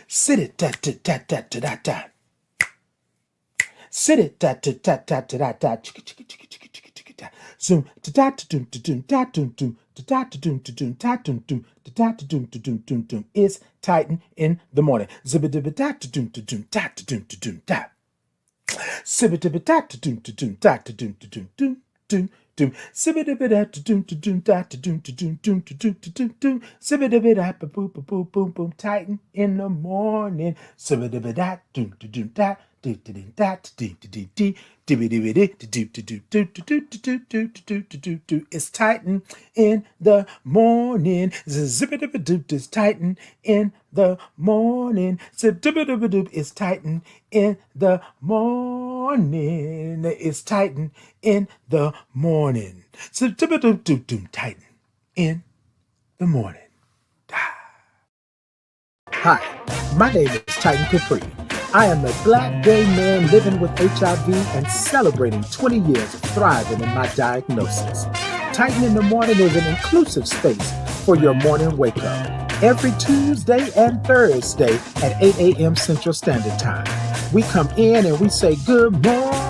Sit it da da da da da da da. Sit it da da da da da da da. Chicka chicka chicka chicka chicka chicka da. Zoom da da da dum da dum da dum dum da da da dum da dum da dum dum da da da dum da dum dum dum. It's Titan in the morning. Zibba dibba da da dum da dum da da dum da dum da. Sibba dibba da da dum da dum da da dum da dum dum dum. Doom, sibba dibba da doom to doom da to doom to doom doom to doom to doom doom, sibba dibba da boom boom boom boom boom. Titan in the morning. Sibba dibba da doom to doom da do to doom da to doom to doom dee dibba dibba dee to do to do do to do to do to do to do do. It's Titan in the morning. Zibba dibba doop. It's Titan in the morning. Zibba dibba doop. It's Titan in the morning. It's Titan in the morning. So Titan in the morning. Hi, my name is Titan Capri. I am a black gay man living with HIV and celebrating 20 years of thriving in my diagnosis. Titan in the morning is an inclusive space for your morning wake up. Every Tuesday and Thursday at 8 a.m. Central Standard Time. We come in and we say good morning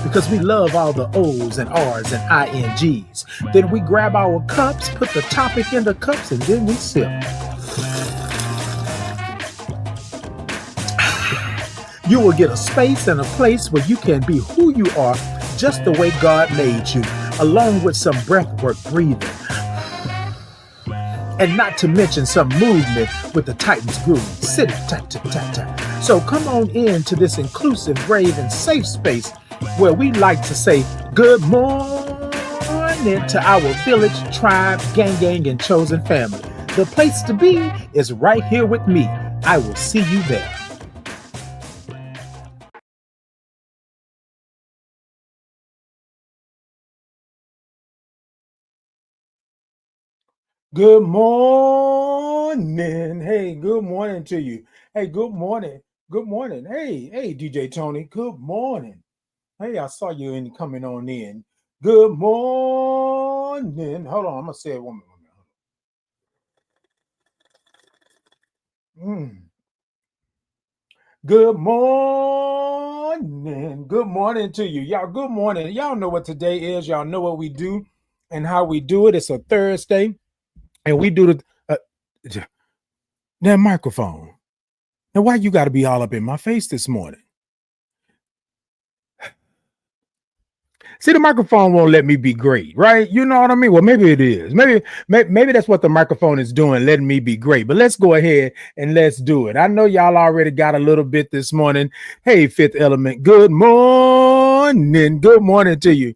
because we love all the O's and R's and INGs. Then we grab our cups, put the topic in the cups, and then we sip. You will get a space and a place where you can be who you are just the way God made you, along with some breathwork breathing. And not to mention some movement with the Titans groove. Sit it, ta ta ta ta. So come on in to this inclusive, brave, and safe space where we like to say good morning to our village, tribe, gang, and chosen family. The place to be is right here with me. I will see you there. Good morning. Hey, good morning to you. Hey, good morning. Good morning. Hey, DJ Tony. Good morning. Hey, I saw you coming on in. Good morning. Hold on, I'm gonna say it one minute. Good morning. Good morning to you. Y'all, good morning. Y'all know what today is. Y'all know what we do and how we do it. It's a Thursday, and we do the that microphone. Now, why you got to be all up in my face this morning? See, the microphone won't let me be great, right? You know what I mean? Well, maybe it is. Maybe that's what the microphone is doing, letting me be great. But let's go ahead and let's do it. I know y'all already got a little bit this morning. Hey, Fifth Element, good morning. Good morning to you.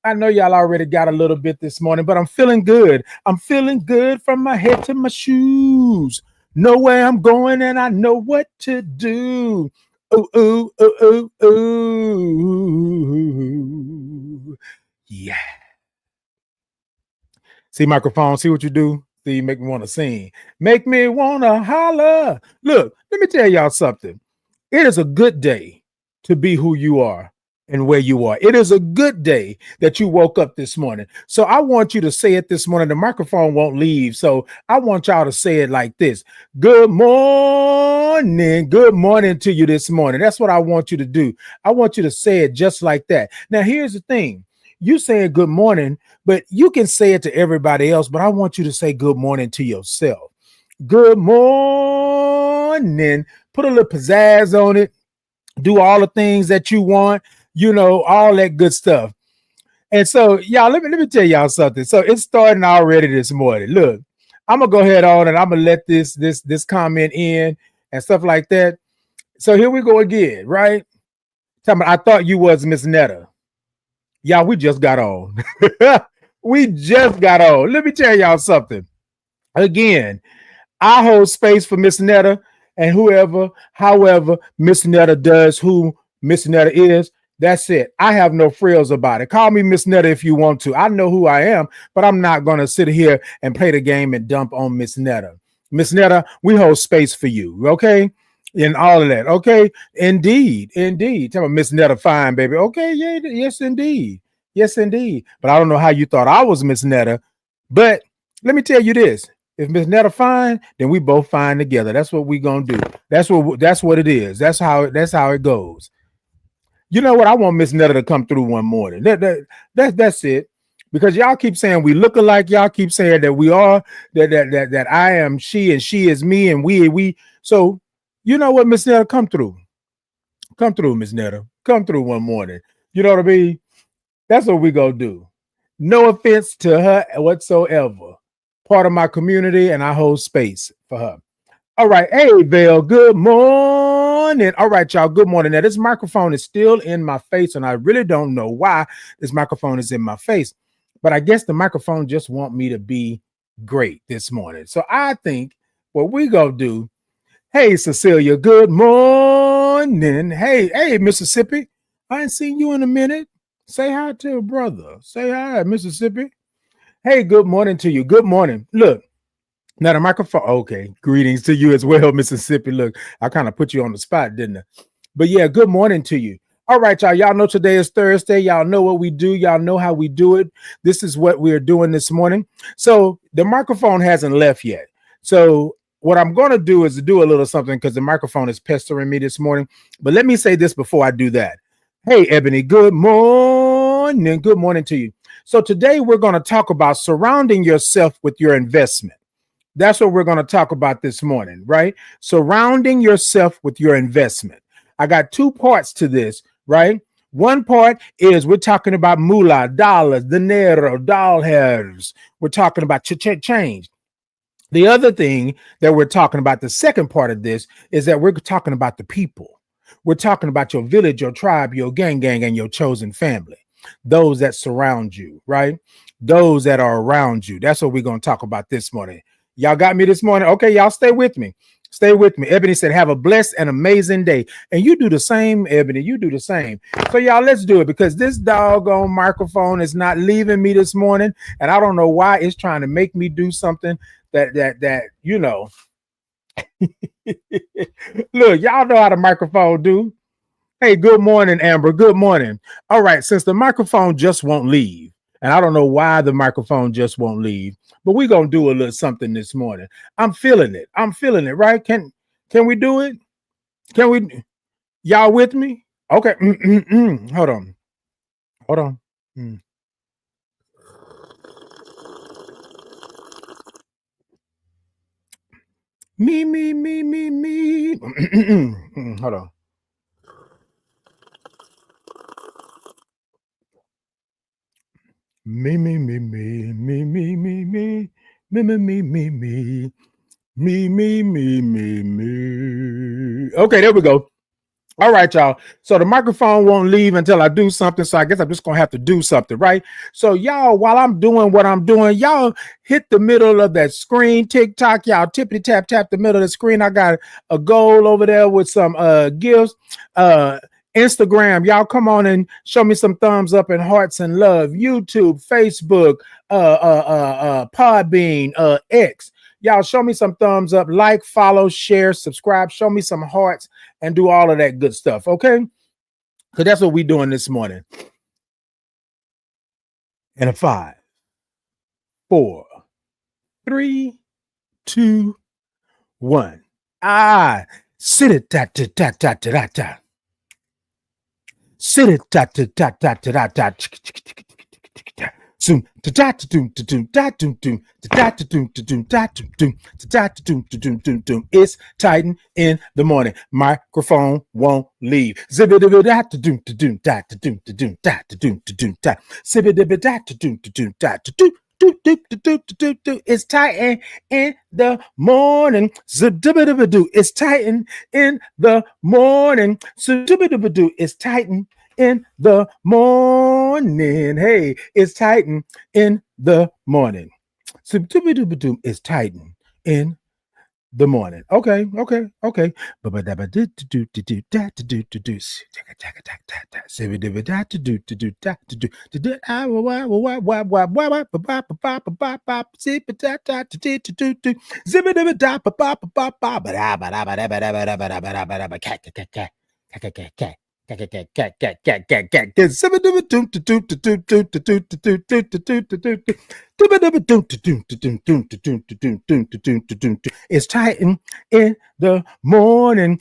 I know y'all already got a little bit this morning, but I'm feeling good. I'm feeling good from my head to my shoes. Know where I'm going and I know what to do. Ooh, ooh, ooh, ooh, ooh. Yeah. See, microphone, see what you do? See, you make me want to sing. Make me want to holler. Look, let me tell y'all something. It is a good day to be who you are and where you are. It is a good day that you woke up this morning. So I want you to say it this morning. The microphone won't leave. So I want y'all to say it like this. Good morning. Good morning to you this morning. That's what I want you to do. I want you to say it just like that. Now, here's the thing. You saying good morning, but you can say it to everybody else, but I want you to say good morning to yourself. Good morning. Put a little pizzazz on it. Do all the things that you want, you know, all that good stuff. And so, y'all, let me tell y'all something. So it's starting already this morning. Look, I'm gonna go ahead on and I'm gonna let this comment in and stuff like that. So here we go again, right? I thought you was Miss Netta. Y'all, we just got on. We just got on. Let me tell y'all something. Again, I hold space for Miss Netta and however Miss Netta does who Miss Netta is. That's it. I have no frills about it. Call me Miss Netta if you want to. I know who I am, but I'm not going to sit here and play the game and dump on Miss Netta. Miss Netta, we hold space for you, okay? And all of that, okay? Indeed. Tell me, Miss Netta, fine, baby. Okay, yeah, yes, indeed. Yes, indeed. But I don't know how you thought I was Miss Netta. But let me tell you this. If Miss Netta fine, then we both fine together. That's what we gonna do. That's what it is. That's how it goes. You know what? I want Miss Netta to come through one morning. That's it. Because y'all keep saying we look alike. Y'all keep saying that we are that I am she and she is me and we. So you know what, Miss Netta, come through. Come through, Miss Netta. Come through one morning. You know what I mean? That's what we gonna do. No offense to her whatsoever. Part of my community, and I hold space for her. All right. Hey, Val, good morning. All right, y'all. Good morning. Now, this microphone is still in my face, and I really don't know why this microphone is in my face, but I guess the microphone just want me to be great this morning. So I think what we gonna do, hey, Cecilia, good morning. Hey, Mississippi. I ain't seen you in a minute. Say hi to a brother. Say hi, Mississippi. Hey, good morning to you. Good morning. Look. Now the microphone, okay. Greetings to you as well, Mississippi. Look, I kind of put you on the spot, didn't I? But yeah, good morning to you. All right, y'all. Y'all know today is Thursday. Y'all know what we do. Y'all know how we do it. This is what we're doing this morning. So the microphone hasn't left yet. So what I'm going to do is do a little something because the microphone is pestering me this morning. But let me say this before I do that. Hey, Ebony, good morning. Good morning to you. So today we're going to talk about surrounding yourself with your investment. That's what we're going to talk about this morning, right? Surrounding yourself with your investment. I got two parts to this, right? One part is we're talking about moolah, dollars, dinero, dollars. We're talking about change. The other thing that we're talking about, the second part of this, is that we're talking about the people. We're talking about your village, your tribe, your gang, and your chosen family. Those that surround you, right? Those that are around you. That's what we're going to talk about this morning. Y'all got me this morning? Okay, y'all stay with me. Stay with me. Ebony said, have a blessed and amazing day. And you do the same, Ebony. You do the same. So y'all, let's do it because this doggone microphone is not leaving me this morning. And I don't know why it's trying to make me do something that you know. Look, y'all know how the microphone do. Hey, good morning, Amber. Good morning. All right, since the microphone just won't leave, and I don't know why the microphone just won't leave, but we're going to do a little something this morning. I'm feeling it. I'm feeling it, right? Can we do it? Can we? Y'all with me? Okay. Hold on. Hold on. Me. Hold on. Me. Okay, there we go. All right, y'all. So the microphone won't leave until I do something. So I guess I'm just going to have to do something, right? So y'all, while I'm doing what I'm doing, y'all hit the middle of that screen, TikTok, y'all tippity tap the middle of the screen. I got a goal over there with some gifts. Instagram, y'all come on and show me some thumbs up and hearts and love. YouTube, Facebook, Podbean, X. Y'all show me some thumbs up, like, follow, share, subscribe, show me some hearts and do all of that good stuff, okay? Because that's what we're doing this morning. And a 5, 4, 3, 2, 1. Sit it, ta. Sit it, ta. It's Titan in the morning. Microphone won't leave. It's Titan in the morning. It's Titan in the morning. It's Titan in the morning. Hey, it's Titan in the morning. It's Titan in the morning. Okay. It's Titan in the morning.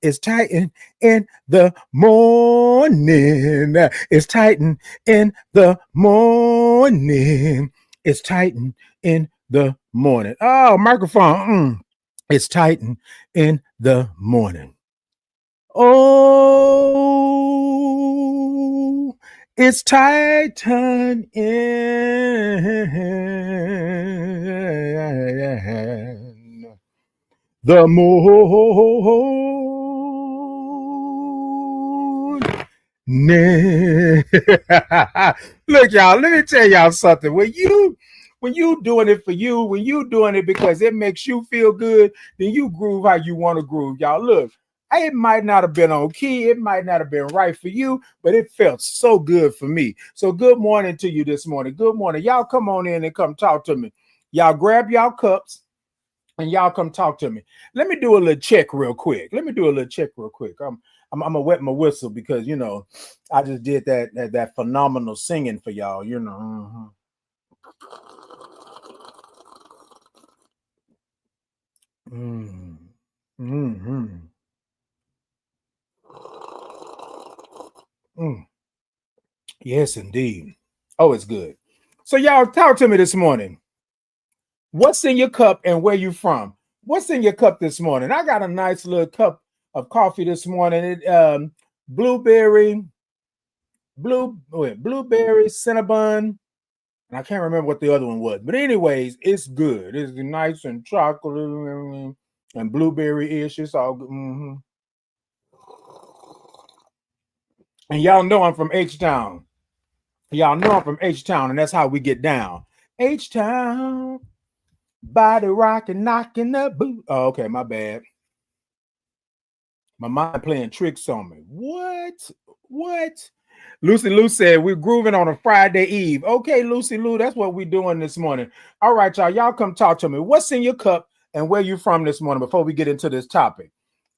It's Titan in the morning. It's Titan in the morning. It's Titan in the morning. Oh, microphone. It's Titan in the morning. Oh, it's Titan in the morning. Look, y'all, let me tell y'all something. When you doing it for you, when you doing it because it makes you feel good, then you groove how you want to groove. Y'all, look, it might not have been on key, it might not have been right for you, but it felt so good for me. So good morning to you this morning. Good morning. Y'all come on in and come talk to me. Y'all grab y'all cups and y'all come talk to me. Let me do a little check real quick. I'm gonna wet my whistle because I just did that phenomenal singing for y'all. Mm. Mm-hmm. Mm. Yes, indeed. Oh, it's good. So y'all talk to me this morning. What's in your cup and where you from? What's in your cup this morning? I got a nice little cup of coffee this morning. Blueberry, blueberry, cinnamon, and I can't remember what the other one was. But anyways, it's good. It's nice and chocolate and blueberry-ish. It's all good. And y'all know I'm from H-Town. Y'all know I'm from H-Town, and that's how we get down. H-Town, body rocking, knocking the boot. Oh, okay, my bad. My mind playing tricks on me. What? What? Lucy Lou said we're grooving on a Friday Eve. Okay, Lucy Lou, that's what we're doing this morning. All right, y'all. Y'all come talk to me. What's in your cup and where you from this morning before we get into this topic?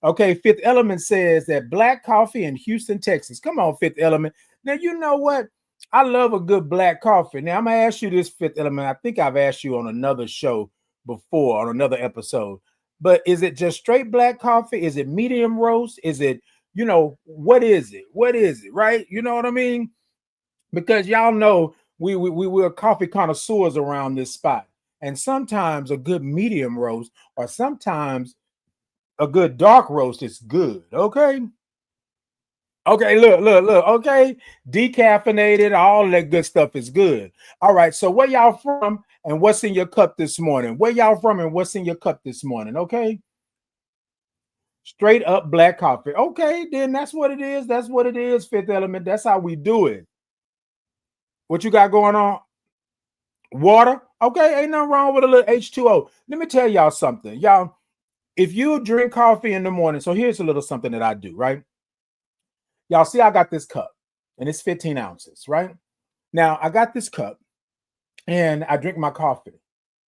Okay, Fifth Element says that black coffee in Houston, Texas. Come on, Fifth Element. Now, you know what? I love a good black coffee. Now, I'm going to ask you this, Fifth Element. I think I've asked you on another show before, on another episode. But is it just straight black coffee? Is it medium roast? Is it, what is it? What is it, right? You know what I mean? Because y'all know we're coffee connoisseurs around this spot. And sometimes a good medium roast or sometimes a good dark roast is good. Okay. Okay, look. Okay, decaffeinated, all that good stuff is good. All right, so where y'all from and what's in your cup this morning? Where y'all from and what's in your cup this morning? Okay, straight up black coffee. Okay, then that's what it is. That's what it is. Fifth Element. That's how we do it. What you got going on? Water. Okay, ain't nothing wrong with a little H2O. Let me tell y'all something, y'all. If you drink coffee in the morning, so here's a little something that I do, right? Y'all see, I got this cup and it's 15 ounces, right? Now, I got this cup and I drink my coffee,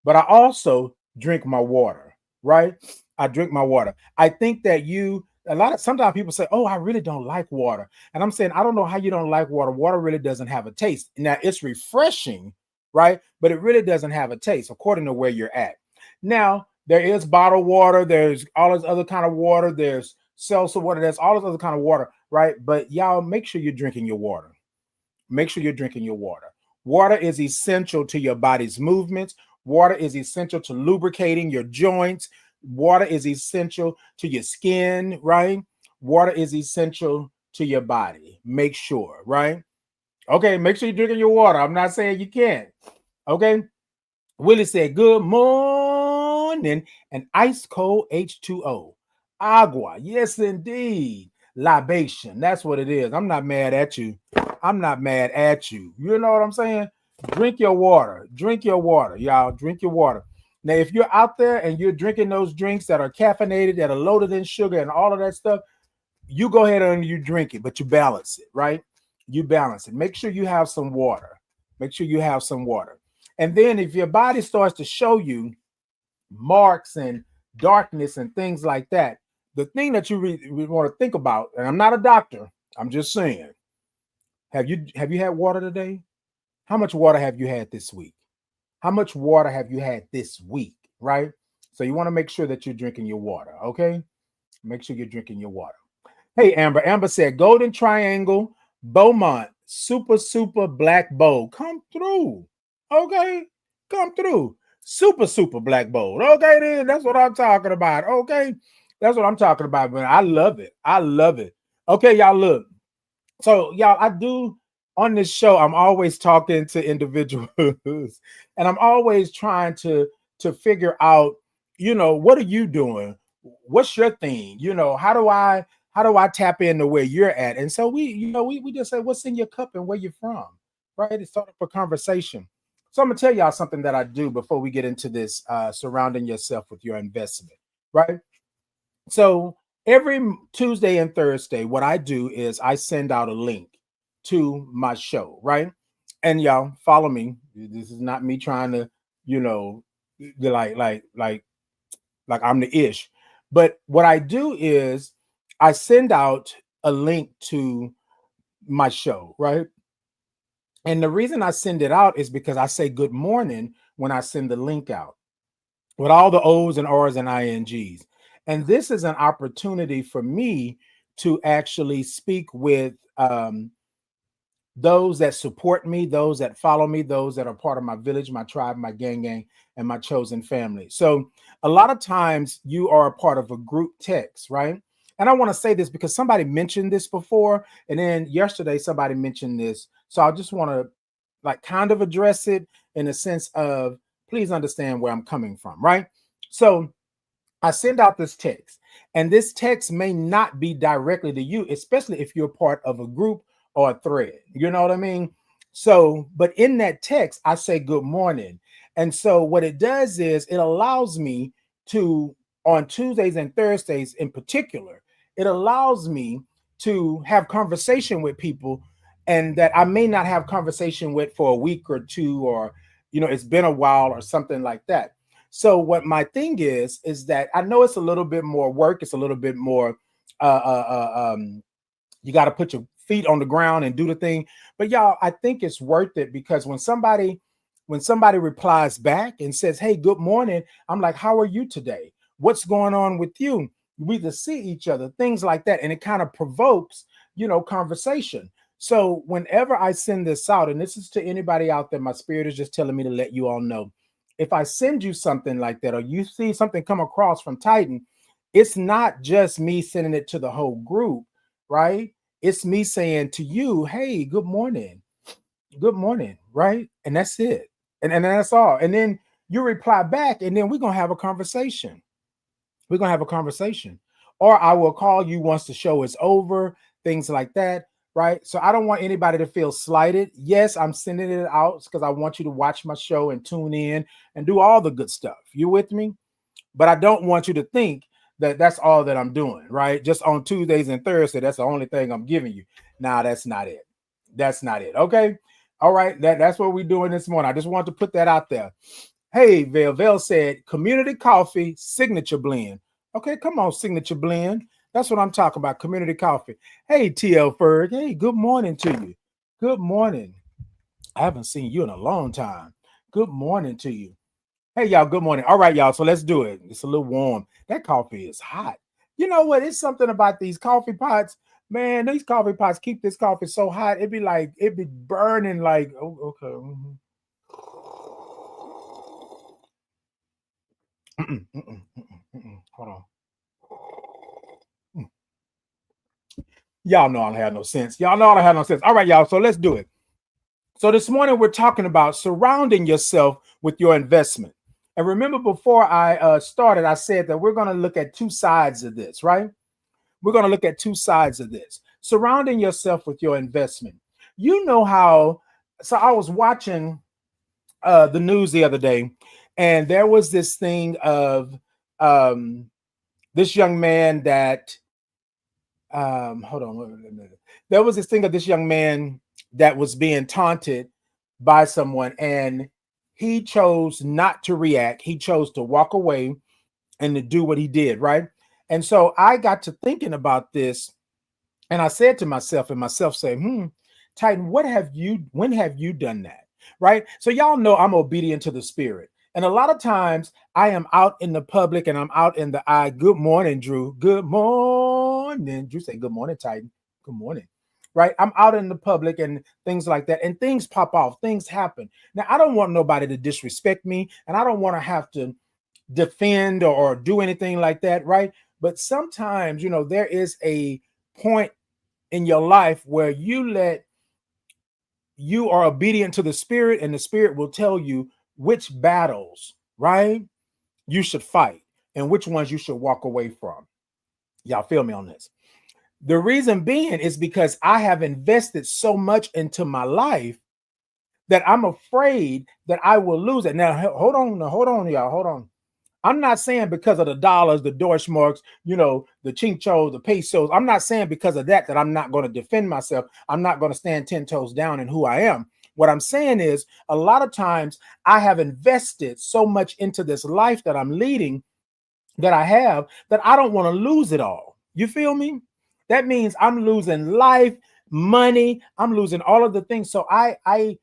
but I also drink my water, right? I drink my water. I think that sometimes people say, oh, I really don't like water. And I'm saying, I don't know how you don't like water. Water really doesn't have a taste. Now, it's refreshing, right? But it really doesn't have a taste according to where you're at. Now, there is bottled water. There's all this other kind of water. There's seltzer water. There's all this other kind of water, right? But y'all make sure you're drinking your water. Make sure you're drinking your water. Water is essential to your body's movements. Water is essential to lubricating your joints. Water is essential to your skin, right? Water is essential to your body. Make sure, right? Okay, make sure you're drinking your water. I'm not saying you can't. Okay. Willie said, good morning, and ice cold H2O. Agua. Yes, indeed. Libation. That's what it is. I'm not mad at you. I'm not mad at you. You know what I'm saying? Drink your water. Drink your water, y'all. Drink your water. Now, if you're out there and you're drinking those drinks that are caffeinated, that are loaded in sugar and all of that stuff, you go ahead and you drink it, but you balance it, right? You balance it. Make sure you have some water. Make sure you have some water. And then if your body starts to show you marks and darkness and things like that, the thing that you want to think about, and I'm not a doctor, I'm just saying, have you had water today? How much water have you had this week? How much water have you had this week? Right? So you want to make sure that you're drinking your water. Okay. Make sure you're drinking your water. Hey, Amber. Amber said Golden Triangle, Beaumont, super black bowl. Come through. Okay. Come through. Super black bowl. Okay, then that's what I'm talking about. Okay. That's what I'm talking about, man. I love it. I love it. Okay, y'all, look. So, y'all, I do on this show, I'm always talking to individuals and I'm always trying to figure out, what are you doing? What's your thing? How do I tap into where you're at? And so we just say, what's in your cup and where you're from? Right? It's sort of a conversation. So I'm gonna tell y'all something that I do before we get into this surrounding yourself with your investment, right? So every Tuesday and Thursday, what I do is I send out a link to my show, right? And y'all follow me. This is not me trying to, you know, like I'm the ish. But what I do is I send out a link to my show, right? And the reason I send it out is because I say good morning when I send the link out with all the O's and R's and INGs. And this is an opportunity for me to actually speak with those that support me, those that follow me, those that are part of my village, my tribe, my gang, and my chosen family. So a lot of times you are a part of a group text, right? And I want to say this because somebody mentioned this before, and then yesterday somebody mentioned this. So I just want to like kind of address it in a sense of please understand where I'm coming from, right? So I send out this text, and this text may not be directly to you, especially if you're part of a group or a thread. You know what I mean? So, but in that text, I say good morning. And so, what it does is it allows me to, on Tuesdays and Thursdays in particular, it allows me to have conversation with people and that I may not have conversation with for a week or two, or, it's been a while or something like that. So what my thing is that I know it's a little bit more work. It's a little bit more, you got to put your feet on the ground and do the thing. But y'all, I think it's worth it because when somebody replies back and says, hey, good morning, I'm like, how are you today? What's going on with you? We just see each other, things like that. And it kind of provokes, conversation. So whenever I send this out, and this is to anybody out there, my spirit is just telling me to let you all know, if I send you something like that, or you see something come across from Titan, it's not just me sending it to the whole group, right? It's me saying to you, hey, good morning, right? And that's it. And that's all. And then you reply back, and then we're gonna have a conversation. We're gonna have a conversation. Or I will call you once the show is over, things like that. Right. So I don't want anybody to feel slighted. Yes, I'm sending it out because I want you to watch my show and tune in and do all the good stuff. You with me? But I don't want you to think that that's all that I'm doing, right? Just on Tuesdays and Thursdays, that's the only thing I'm giving you. Nah, that's not it. That's not it. Okay. All right. That's what we're doing this morning. I just want to put that out there. Hey, Vale said community coffee signature blend. Okay, come on, signature blend. That's what I'm talking about. Community coffee. Hey, TL Ferg. Hey, good morning to you. Good morning. I haven't seen you in a long time. Good morning to you. Hey, y'all, good morning. All right, y'all. So let's do it. It's a little warm. That coffee is hot. You know what? It's something about these coffee pots. Man, these coffee pots keep this coffee so hot. It'd be burning like, oh, okay. Hold on. Y'all know I don't have no sense. Y'all know I don't have no sense. All right, y'all. So let's do it. So this morning we're talking about surrounding yourself with your investment. And remember, before I started, I said that we're going to look at two sides of this, right? We're going to look at two sides of this. Surrounding yourself with your investment. You know how, so I was watching the news the other day, and there was this thing of this young man that, hold on, there was this thing of this young man that was being taunted by someone, and he chose not to react. He chose to walk away and to do what he did, right? And so I got to thinking about this, and I said to myself, and myself said, Titan, when have you done that? Right? So y'all know I'm obedient to the spirit. And a lot of times I am out in the public and I'm out in the eye. Good morning, Drew. Good morning. Drew say, good morning, Titan. Good morning. Right? I'm out in the public and things like that. And things pop off, things happen. Now, I don't want nobody to disrespect me, and I don't want to have to defend or do anything like that. Right? But sometimes, there is a point in your life where you are obedient to the spirit, and the spirit will tell you which battles, right, you should fight and which ones you should walk away from. Y'all feel me on this? The reason being is because I have invested so much into my life that I'm afraid that I will lose it. Now, hold on, y'all. Hold on. I'm not saying because of the dollars, the Deutschmarks, the Chinchos, the pesos. I'm not saying because of that I'm not going to defend myself. I'm not going to stand 10 toes down in who I am. What I'm saying is a lot of times I have invested so much into this life that I'm leading that I have that I don't want to lose it all. You feel me? That means I'm losing life, money. I'm losing all of the things. So I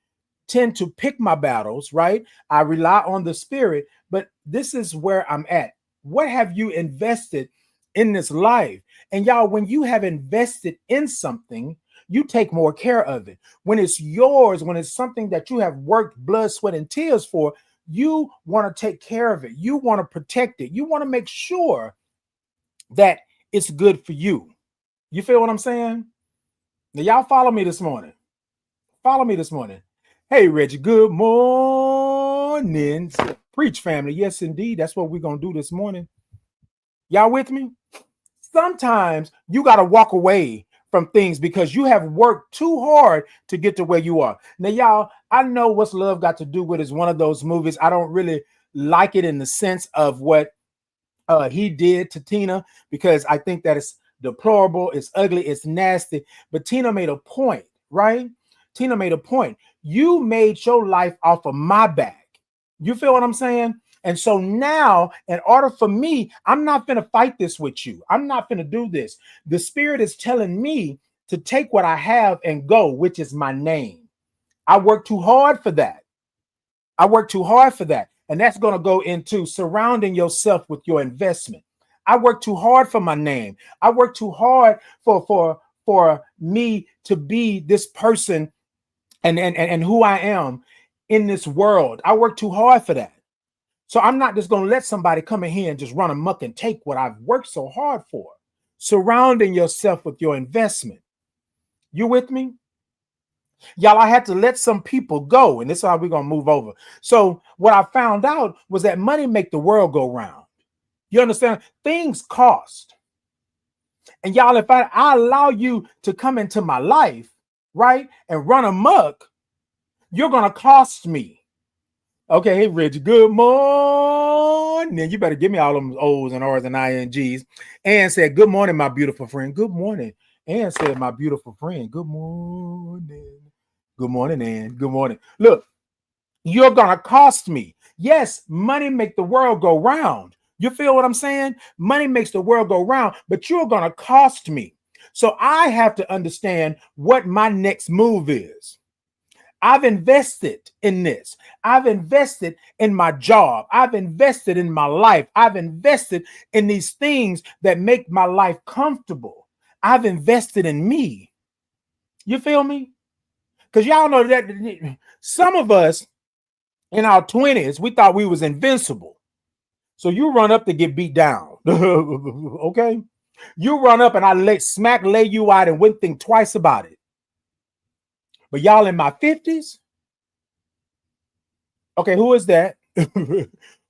tend to pick my battles, right? I rely on the spirit, but this is where I'm at. What have you invested in this life? And y'all, when you have invested in something, you take more care of it. When it's yours, when it's something that you have worked blood, sweat, and tears for, you want to take care of it. You want to protect it. You want to make sure that it's good for you. You feel what I'm saying? Now, y'all follow me this morning. Follow me this morning. Hey, Reggie, good morning. Preach, family. Yes, indeed. That's what we're going to do this morning. Y'all with me? Sometimes you got to walk away from things because you have worked too hard to get to where you are. Now, y'all, I know What's Love Got to Do With is one of those movies. I don't really like it in the sense of what he did to Tina, because I think that it's deplorable, it's ugly, it's nasty. But Tina made a point, right? Tina made a point. You made your life off of my back. You feel what I'm saying? And so now, in order for me, I'm not going to fight this with you. I'm not going to do this. The spirit is telling me to take what I have and go, which is my name. I work too hard for that. I work too hard for that. And that's going to go into surrounding yourself with your investment. I work too hard for my name. I work too hard for me to be this person and who I am in this world. I work too hard for that. So I'm not just going to let somebody come in here and just run amok and take what I've worked so hard for. Surrounding yourself with your investment. You with me? Y'all, I had to let some people go, and this is how we're going to move over. So what I found out was that money make the world go round. You understand? Things cost. And y'all, if I allow you to come into my life, right, and run amok, you're going to cost me. Okay, hey, Reggie, good morning. You better give me all them O's and R's and INGs. Ann said, good morning, my beautiful friend. Good morning. Ann said, my beautiful friend, good morning. Good morning, Ann. Good morning. Look, you're going to cost me. Yes, money make the world go round. You feel what I'm saying? Money makes the world go round, but you're going to cost me. So I have to understand what my next move is. I've invested in this. I've invested in my job. I've invested in my life. I've invested in these things that make my life comfortable. I've invested in me. You feel me? Because y'all know that some of us in our 20s, we thought we was invincible. So you run up to get beat down. Okay? You run up and I lay you out and wouldn't think twice about it. But y'all in my 50s, okay, who is that?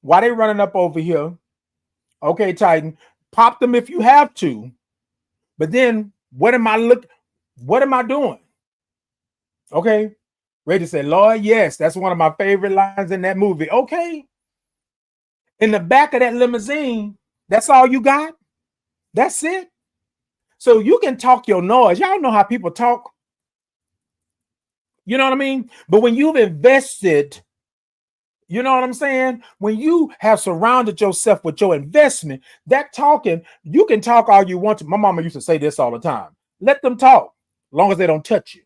Why they running up over here? Okay, Titan, pop them if you have to. But then what am I doing? Okay. Reggie said, Lord, yes, that's one of my favorite lines in that movie. Okay. In the back of that limousine, that's all you got? That's it? So you can talk your noise. Y'all know how people talk. You know what I mean? But when you've invested You know what I'm saying? When you have surrounded yourself with your investment, that talking, you can talk all you want to. My mama used to say this all the time. Let them talk, as long as they don't touch you.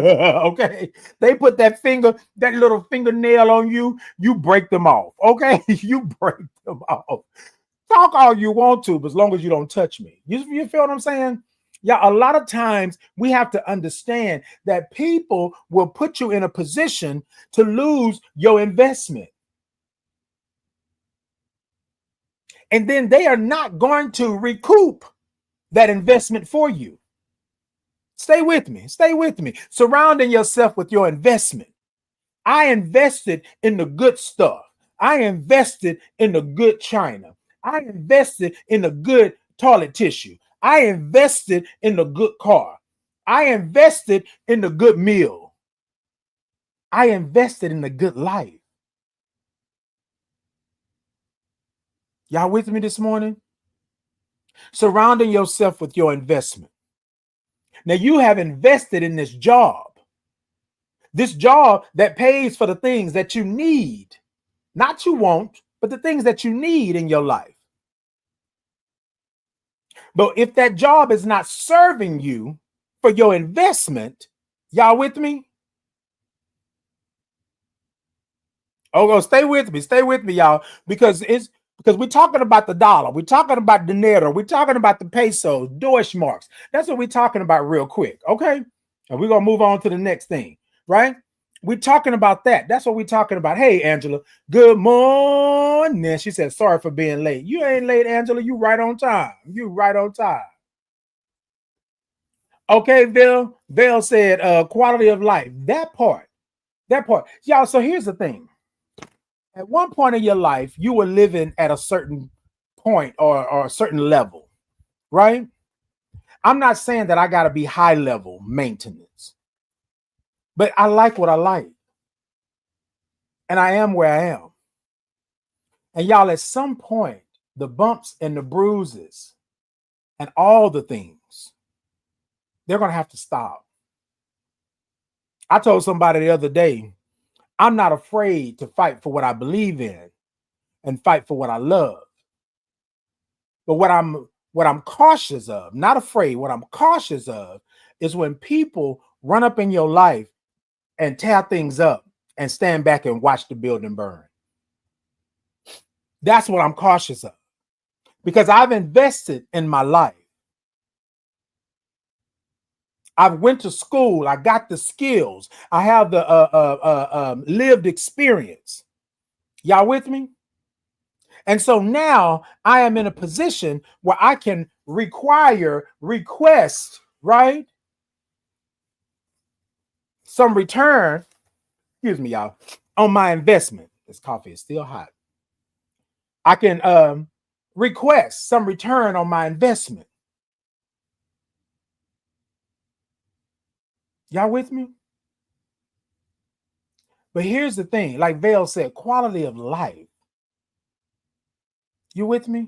Okay. They put that finger, that little fingernail on you, you break them off. Okay. You break them off. Talk all you want to, but as long as you don't touch me. You feel what I'm saying? Yeah, a lot of times we have to understand that people will put you in a position to lose your investment. And then they are not going to recoup that investment for you. Stay with me. Stay with me. Surrounding yourself with your investment. I invested in the good stuff. I invested in the good china. I invested in the good toilet tissue. I invested in the good car. I invested in the good meal. I invested in the good life. Y'all with me this morning? Surrounding yourself with your investment. Now you have invested in this job that pays for the things that you need, not you want, but the things that you need in your life. But if that job is not serving you for your investment, y'all with me? Oh, stay with me, y'all, because we're talking about the dollar, we're talking about the dinero, we're talking about the pesos, Deutschmarks. That's what we're talking about real quick, okay? And we're gonna move on to the next thing, right? We're talking about that. That's what we're talking about. Hey, Angela, good morning. She said, sorry for being late. You ain't late, Angela. You right on time. You right on time. Okay, Bill said, quality of life. That part. Y'all, so here's the thing. At one point in your life, you were living at a certain point or a certain level, right? I'm not saying that I got to be high level maintenance, but I like what I like. And I am where I am. And y'all, at some point, the bumps and the bruises and all the things, they're going to have to stop. I told somebody the other day, I'm not afraid to fight for what I believe in and fight for what I love. But what I'm cautious of, not afraid, what I'm cautious of is when people run up in your life and tear things up and stand back and watch the building burn. That's what I'm cautious of, because I've invested in my life. I've went to school. I got the skills. I have the lived experience. Y'all with me? And so now I am in a position where I can request, right? Some return, excuse me, y'all, on my investment. This coffee is still hot. I can request some return on my investment. Y'all with me? But here's the thing, like Vale said, quality of life. You with me?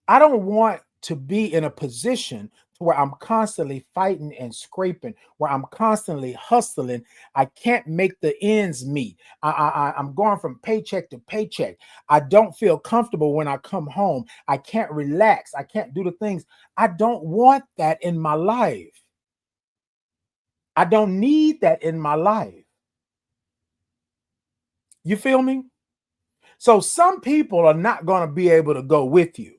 I don't want to be in a position to where I'm constantly fighting and scraping, where I'm constantly hustling. I can't make the ends meet. I'm going from paycheck to paycheck. I don't feel comfortable when I come home. I can't relax. I can't do the things. I don't want that in my life. I don't need that in my life. You feel me? So some people are not going to be able to go with you.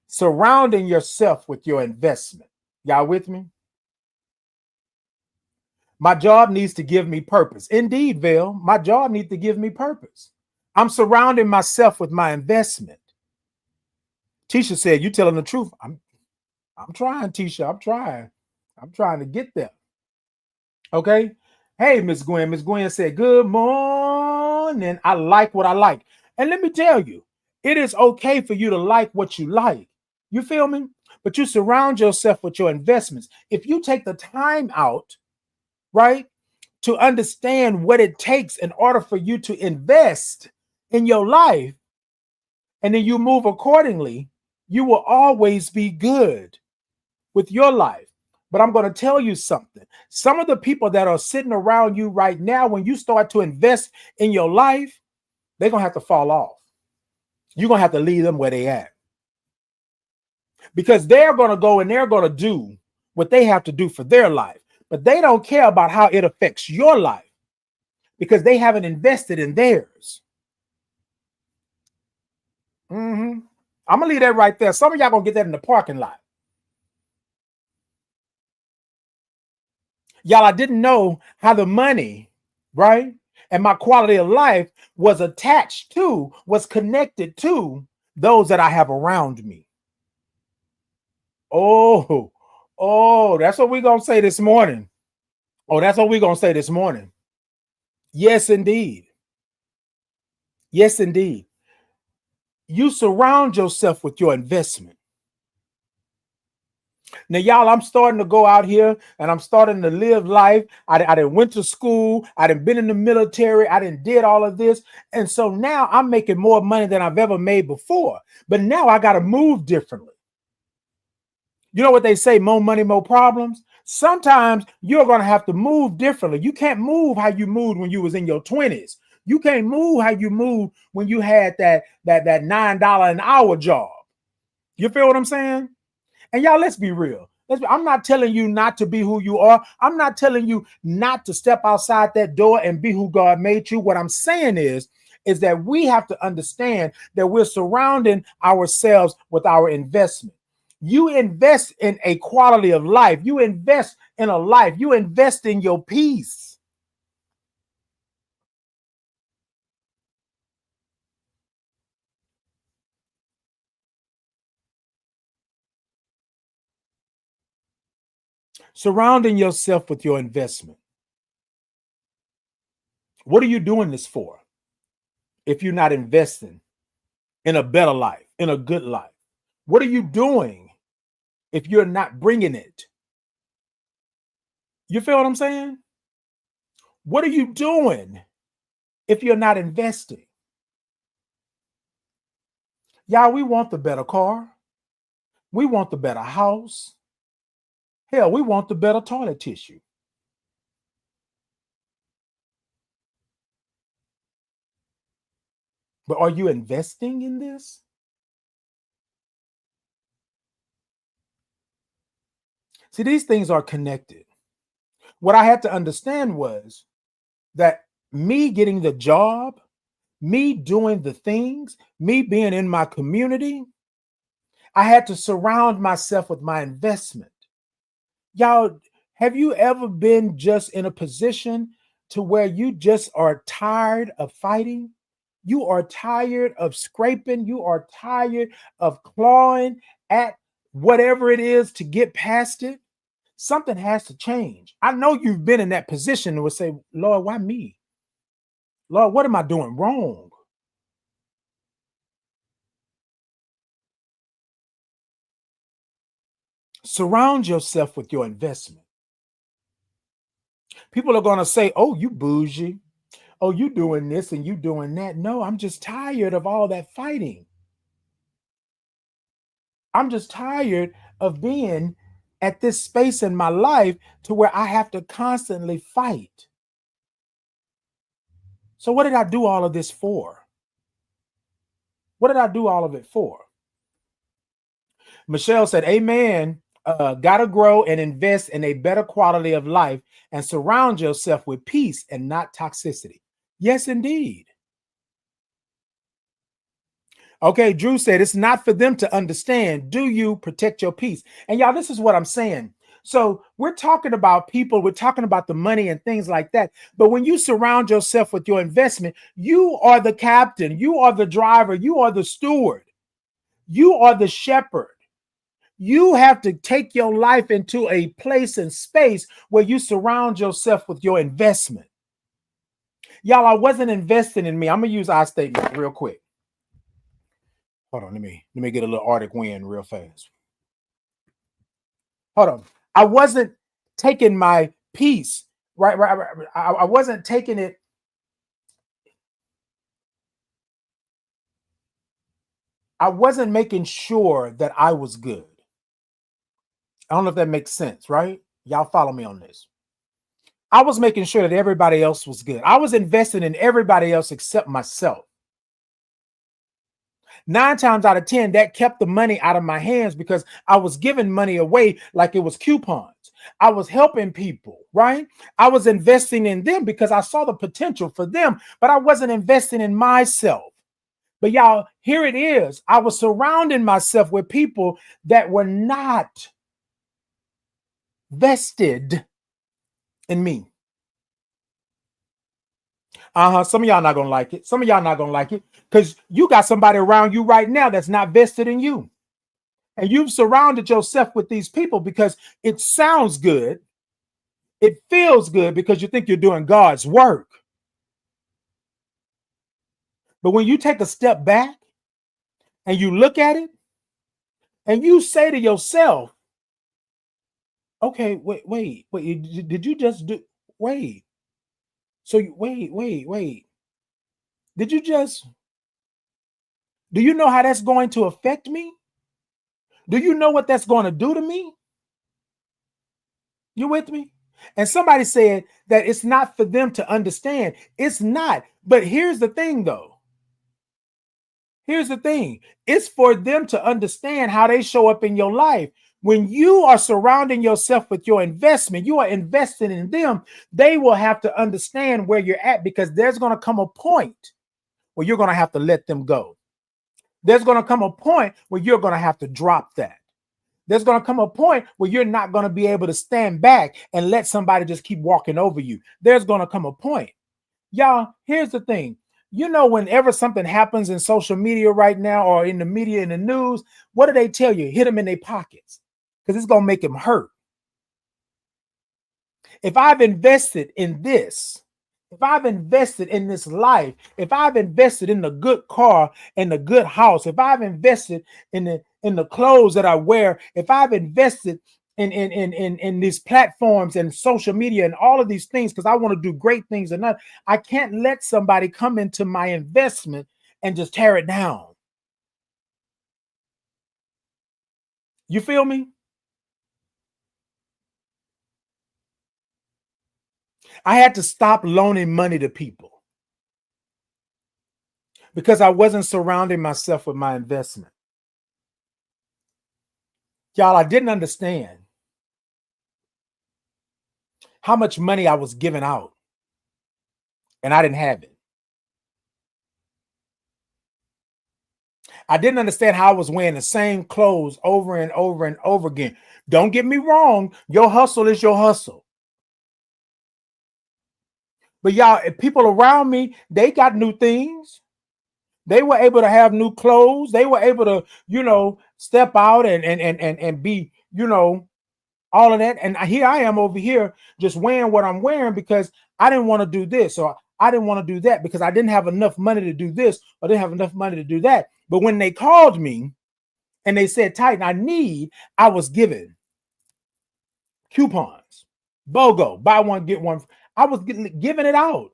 Surrounding yourself with your investment. Y'all with me? My job needs to give me purpose. Indeed, Vale, my job needs to give me purpose. I'm surrounding myself with my investment. Tisha said, you telling the truth. I'm trying, Tisha. I'm trying to get there. Okay. Hey, Miss Gwen. Miss Gwen said, good morning. I like what I like. And let me tell you, it is okay for you to like what you like. You feel me? But you surround yourself with your investments. If you take the time out, right, to understand what it takes in order for you to invest in your life, and then you move accordingly, you will always be good with your life. But I'm going to tell you something. Some of the people that are sitting around you right now, when you start to invest in your life, they're going to have to fall off. You're going to have to leave them where they at. Because they're going to go and they're going to do what they have to do for their life. But they don't care about how it affects your life because they haven't invested in theirs. I'm going to leave that right there. Some of y'all going to get that in the parking lot. Y'all, I didn't know how the money, right, and my quality of life was attached to, was connected to those that I have around me. Oh, that's what we're going to say this morning. That's what we're going to say this morning. Yes, indeed. Yes, indeed. You surround yourself with your investment. Now, y'all, I'm starting to go out here and I'm starting to live life. I done went to school. I done been in the military. I done did all of this. And so now I'm making more money than I've ever made before. But now I got to move differently. You know what they say, more money, more problems? Sometimes you're going to have to move differently. You can't move how you moved when you was in your 20s. You can't move how you moved when you had that $9 an hour job. You feel what I'm saying? And y'all, let's be real. I'm not telling you not to be who you are. I'm not telling you not to step outside that door and be who God made you. What I'm saying is that we have to understand that we're surrounding ourselves with our investment. You invest in a quality of life. You invest in a life. You invest in your peace. Surrounding yourself with your investment. What are you doing this for if you're not investing in a better life, in a good life? What are you doing if you're not bringing it? You feel what I'm saying? What are you doing if you're not investing? Y'all, we want the better car. We want the better house. Hell, we want the better toilet tissue. But are you investing in this? See, these things are connected. What I had to understand was that me getting the job, me doing the things, me being in my community, I had to surround myself with my investment. Y'all, have you ever been just in a position to where you just are tired of fighting? You are tired of scraping. You are tired of clawing at whatever it is to get past it. Something has to change. I know you've been in that position and would say, Lord, why me? Lord, what am I doing wrong? Surround yourself with your investment. People are going to say, oh, you bougie. Oh, you doing this and you doing that. No, I'm just tired of all that fighting. I'm just tired of being at this space in my life to where I have to constantly fight. So what did I do all of this for? What did I do all of it for? Michelle said, amen. Gotta grow and invest in a better quality of life and surround yourself with peace and not toxicity. Yes, indeed. Okay, Drew said it's not for them to understand. Do you protect your peace? And y'all, this is what I'm saying. So we're talking about people, we're talking about the money and things like that. But when you surround yourself with your investment, you are the captain, you are the driver, you are the steward, you are the shepherd. You have to take your life into a place and space where you surround yourself with your investment. Y'all, I wasn't investing in me. I'm gonna use our statement real quick. Hold on, let me get a little Arctic wind real fast. Hold on. I wasn't taking my peace, right? I wasn't taking it. I wasn't making sure that I was good. I don't know if that makes sense, right? Y'all follow me on this. I was making sure that everybody else was good. I was investing in everybody else except myself. 9 times out of 10, that kept the money out of my hands because I was giving money away like it was coupons. I was helping people, right? I was investing in them because I saw the potential for them, but I wasn't investing in myself. But y'all, here it is. I was surrounding myself with people that were not vested in me. Some of y'all not gonna like it. Some of y'all not gonna like it because you got somebody around you right now that's not vested in you. And you've surrounded yourself with these people because it sounds good. It feels good because you think you're doing God's work. But when you take a step back and you look at it and you say to yourself, okay, wait, did you just do, wait. So wait. Did you just, do you know how that's going to affect me? Do you know what that's going to do to me? You with me? And somebody said that it's not for them to understand. It's not. But here's the thing, though. Here's the thing. It's for them to understand how they show up in your life. When you are surrounding yourself with your investment, you are investing in them. They will have to understand where you're at because there's going to come a point where you're going to have to let them go. There's going to come a point where you're going to have to drop that. There's going to come a point where you're not going to be able to stand back and let somebody just keep walking over you. There's going to come a point. Y'all, here's the thing. You know, whenever something happens in social media right now or in the media, in the news, what do they tell you? Hit them in their pockets because it's going to make them hurt. If I've invested in this, if I've invested in this life, if I've invested in the good car and the good house, if I've invested in the clothes that I wear, if I've invested in these platforms and social media and all of these things, because I want to do great things and I can't let somebody come into my investment and just tear it down. You feel me? I had to stop loaning money to people because I wasn't surrounding myself with my investment. Y'all, I didn't understand how much money I was giving out and I didn't have it. I didn't understand how I was wearing the same clothes over and over and over again. Don't get me wrong. Your hustle is your hustle. But y'all, if people around me, they got new things. They were able to have new clothes. They were able to, step out and be, all of that. And here I am over here just wearing what I'm wearing because I didn't want to do this or I didn't want to do that because I didn't have enough money to do this or didn't have enough money to do that. But when they called me and they said, Titan, I was given coupons, BOGO, buy one, get one. I was giving it out.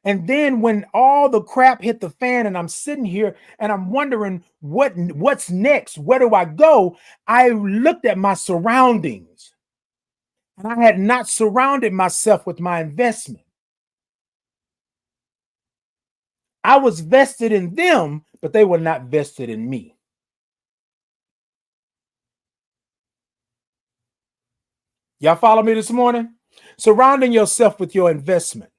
And then when all the crap hit the fan and I'm sitting here and I'm wondering what's next, where do I go? I looked at my surroundings and I had not surrounded myself with my investment. I was vested in them, but they were not vested in me. Y'all follow me this morning? Surrounding yourself with your investment.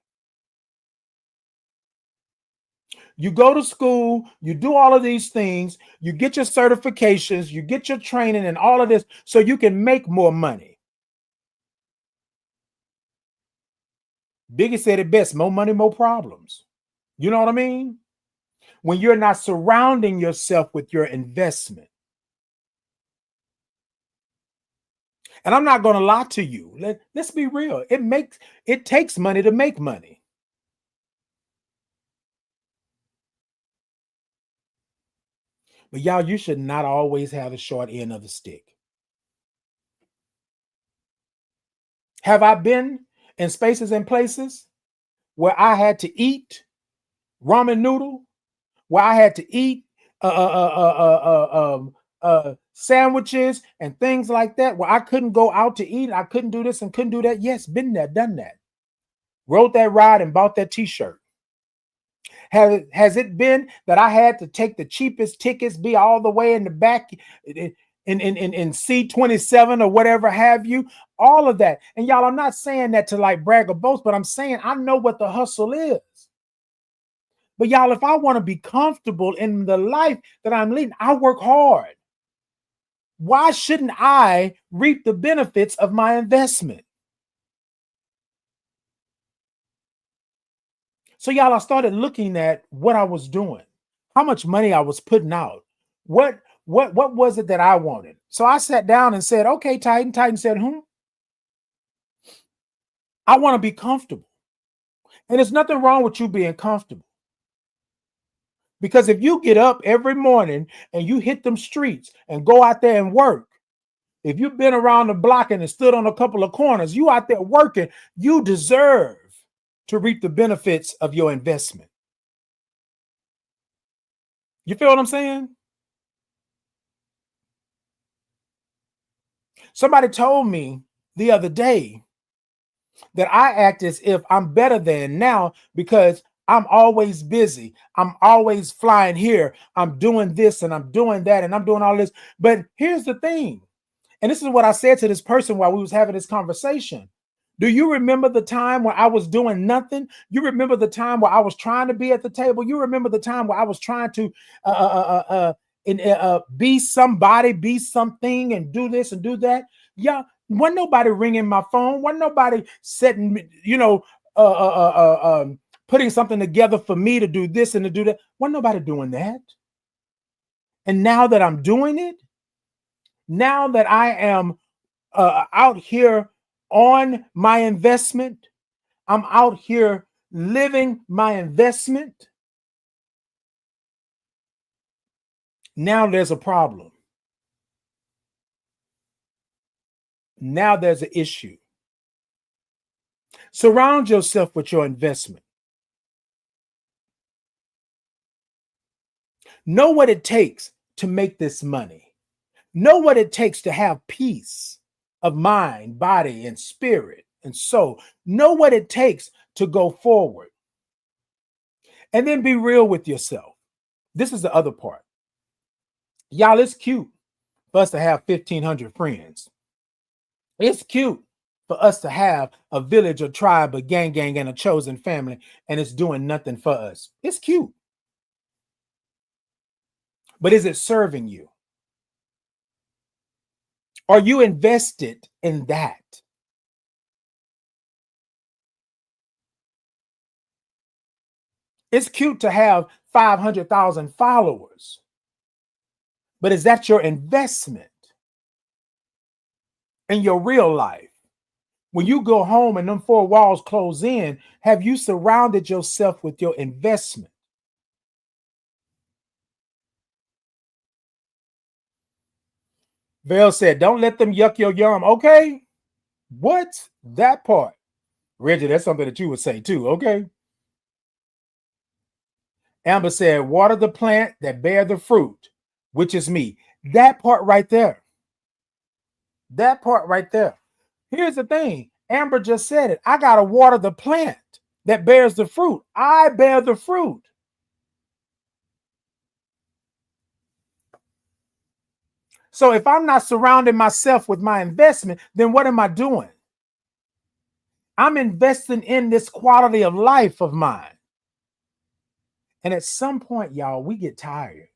You go to school, you do all of these things, you get your certifications, you get your training and all of this so you can make more money. Biggie said it best, more money, more problems. You know what I mean? When you're not surrounding yourself with your investment. And I'm not going to lie to you. Let's be real. It takes money to make money. But y'all, you should not always have the short end of the stick. Have I been in spaces and places where I had to eat ramen noodle, where I had to eat sandwiches and things like that, where I couldn't go out to eat, I couldn't do this and couldn't do that? Yes, been there, done that. Rode that ride and bought that t-shirt. Has it been that I had to take the cheapest tickets, be all the way in the back in C27 or whatever have you? All of that. And y'all, I'm not saying that to like brag or boast, but I'm saying I know what the hustle is. But y'all, if I want to be comfortable in the life that I'm leading, I work hard. Why shouldn't I reap the benefits of my investment? So y'all, I started looking at what I was doing, how much money I was putting out. What was it that I wanted? So I sat down and said, okay, Titan. Titan said, I want to be comfortable. And there's nothing wrong with you being comfortable. Because if you get up every morning and you hit them streets and go out there and work, if you've been around the block and stood on a couple of corners, you out there working, you deserve to reap the benefits of your investment. You feel what I'm saying? Somebody told me the other day that I act as if I'm better than now because I'm always busy. I'm always flying here. I'm doing this and I'm doing that and I'm doing all this. But here's the thing. And this is what I said to this person while we was having this conversation. Do you remember the time when I was doing nothing? You remember the time where I was trying to be at the table? You remember the time where I was trying to be somebody, be something, and do this and do that? Yeah, wasn't nobody ringing my phone. Wasn't nobody setting, putting something together for me to do this and to do that. Wasn't nobody doing that. And now that I'm doing it, now that I am out here on my investment, I'm out here living my investment. Now there's a problem. Now there's an issue. Surround yourself with your investment. Know what it takes to make this money. Know what it takes to have peace of mind, body, and spirit and soul. Know what it takes to go forward. And then be real with yourself. This is the other part. Y'all, it's cute for us to have 1,500 friends. It's cute for us to have a village, a tribe, a gang, and a chosen family, and it's doing nothing for us. It's cute. But is it serving you? Are you invested in that? It's cute to have 500,000 followers, but is that your investment in your real life? When you go home and them four walls close in, have you surrounded yourself with your investment? Vale said, don't let them yuck your yum. Okay. What? That part. Reggie, that's something that you would say too. Okay. Amber said, water the plant that bear the fruit, which is me. That part right there. That part right there. Here's the thing. Amber just said it. I got to water the plant that bears the fruit. I bear the fruit. So if I'm not surrounding myself with my investment, then what am I doing? I'm investing in this quality of life of mine. And at some point, y'all, we get tired.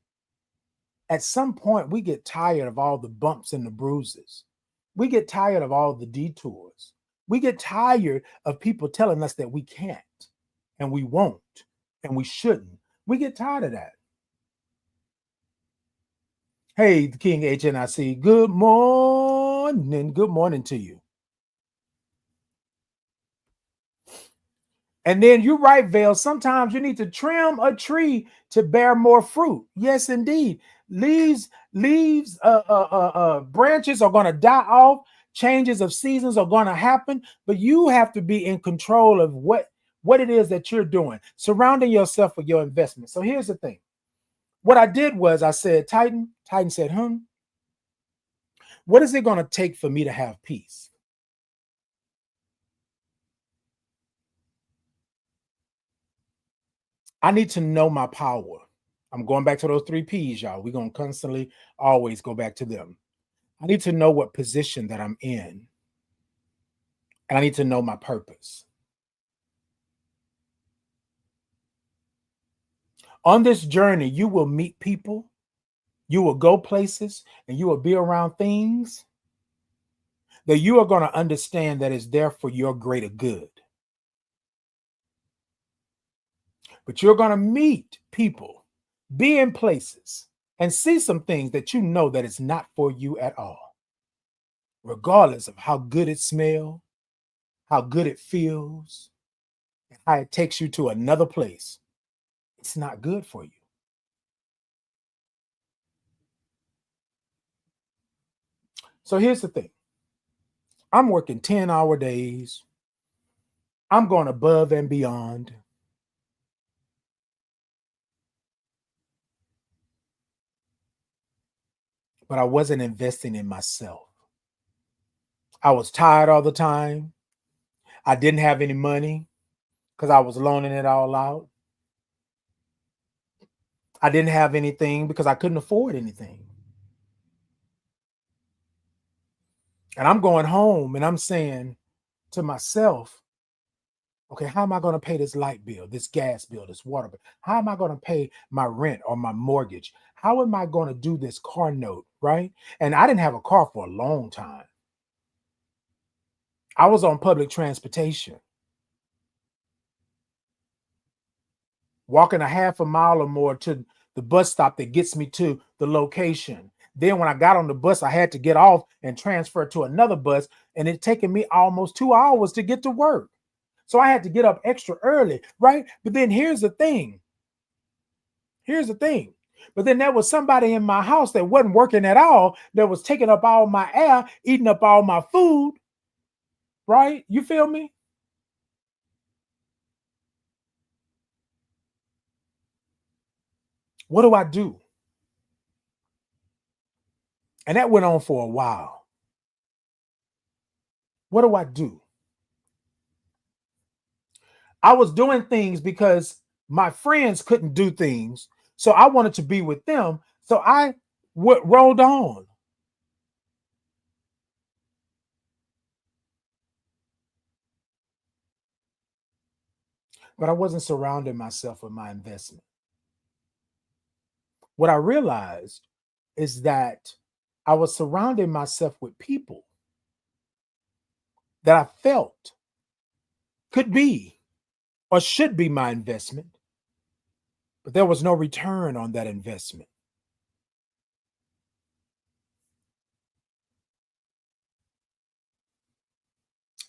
At some point, we get tired of all the bumps and the bruises. We get tired of all the detours. We get tired of people telling us that we can't and we won't and we shouldn't. We get tired of that. Hey, the King HNIC, good morning. Good morning to you. And then you're right, Vale. Sometimes you need to trim a tree to bear more fruit. Yes, indeed. Leaves, branches are going to die off. Changes of seasons are going to happen, but you have to be in control of what it is that you're doing, surrounding yourself with your investment. So here's the thing. What I did was I said, Titan said, what is it going to take for me to have peace? I need to know my power. I'm going back to those 3 P's, y'all. We're going to constantly always go back to them. I need to know what position that I'm in. And I need to know my purpose. On this journey, you will meet people, you will go places, and you will be around things that you are going to understand that is there for your greater good. But you're going to meet people, be in places, and see some things that you know that it's not for you at all. Regardless of how good it smells, how good it feels, and how it takes you to another place, it's not good for you. So here's the thing. I'm working 10-hour days. I'm going above and beyond. But I wasn't investing in myself. I was tired all the time. I didn't have any money because I was loaning it all out. I didn't have anything because I couldn't afford anything. And I'm going home and I'm saying to myself, okay, how am I going to pay this light bill, this gas bill, this water bill? How am I going to pay my rent or my mortgage? How am I going to do this car note, right? And I didn't have a car for a long time. I was on public transportation, walking a half a mile or more to the bus stop that gets me to the location. Then when I got on the bus, I had to get off and transfer to another bus, and it taken me almost 2 hours to get to work. So I had to get up extra early, right? But then here's the thing. But then there was somebody in my house that wasn't working at all, that was taking up all my air, eating up all my food, right? You feel me? What do I do? And that went on for a while. What do I do? I was doing things because my friends couldn't do things. So I wanted to be with them. So I rolled on. But I wasn't surrounding myself with my investment. What I realized is that I was surrounding myself with people that I felt could be or should be my investment, but there was no return on that investment.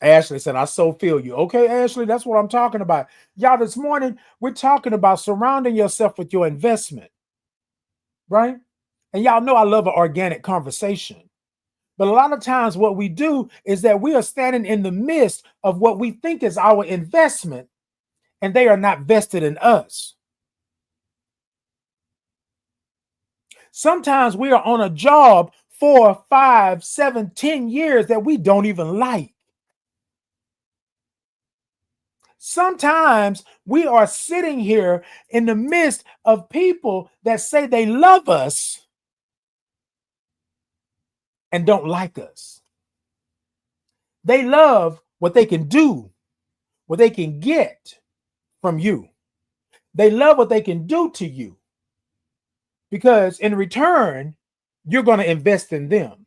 Ashley said, I so feel you. Okay, Ashley, that's what I'm talking about. Y'all, this morning, we're talking about surrounding yourself with your investment, right? And y'all know I love an organic conversation. But a lot of times, what we do is that we are standing in the midst of what we think is our investment, and they are not vested in us. Sometimes we are on a job 4, 5, 7, 10 years that we don't even like. Sometimes we are sitting here in the midst of people that say they love us and don't like us. They love what they can do, what they can get from you. They love what they can do to you because in return, you're going to invest in them.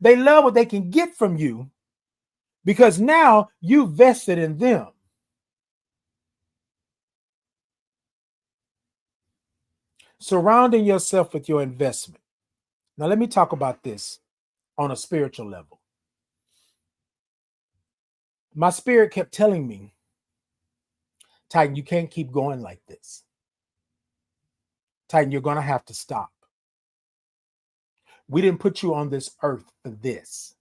They love what they can get from you because now you vested in them. Surrounding yourself with your investment. Now, let me talk about this on a spiritual level. My spirit kept telling me, Titan, you can't keep going like this. Titan, you're going to have to stop. We didn't put you on this earth for this.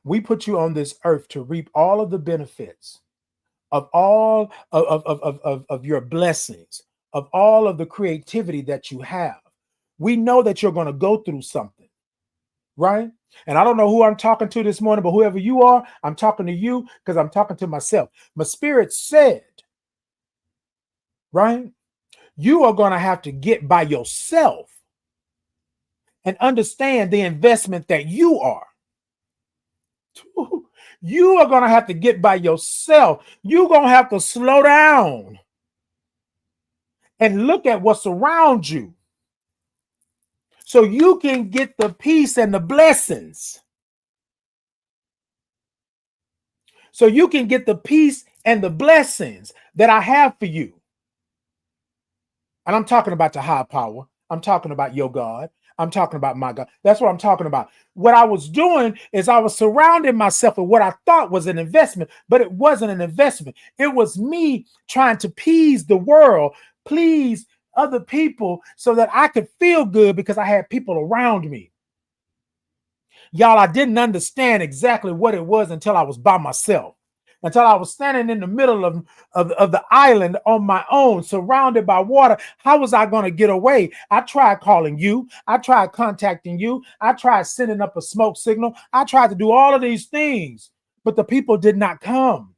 We put you on this earth to reap all of the benefits of all of your blessings, of all of the creativity that you have. We know that you're going to go through something, right? And I don't know who I'm talking to this morning, but whoever you are, I'm talking to you because I'm talking to myself. My spirit said, right? You are going to have to get by yourself and understand the investment that you are. You are going to have to get by yourself. You're going to have to slow down and look at what's around you so you can get the peace and the blessings. So you can get the peace and the blessings that I have for you. And I'm talking about the high power. I'm talking about your God. I'm talking about my God. That's what I'm talking about. What I was doing is I was surrounding myself with what I thought was an investment, but it wasn't an investment. It was me trying to please the world, please other people so that I could feel good because I had people around me. Y'all, I didn't understand exactly what it was until I was by myself. Until I was standing in the middle of the island on my own, surrounded by water. How was I going to get away? I tried calling you. I tried contacting you. I tried sending up a smoke signal. I tried to do all of these things, but the people did not come.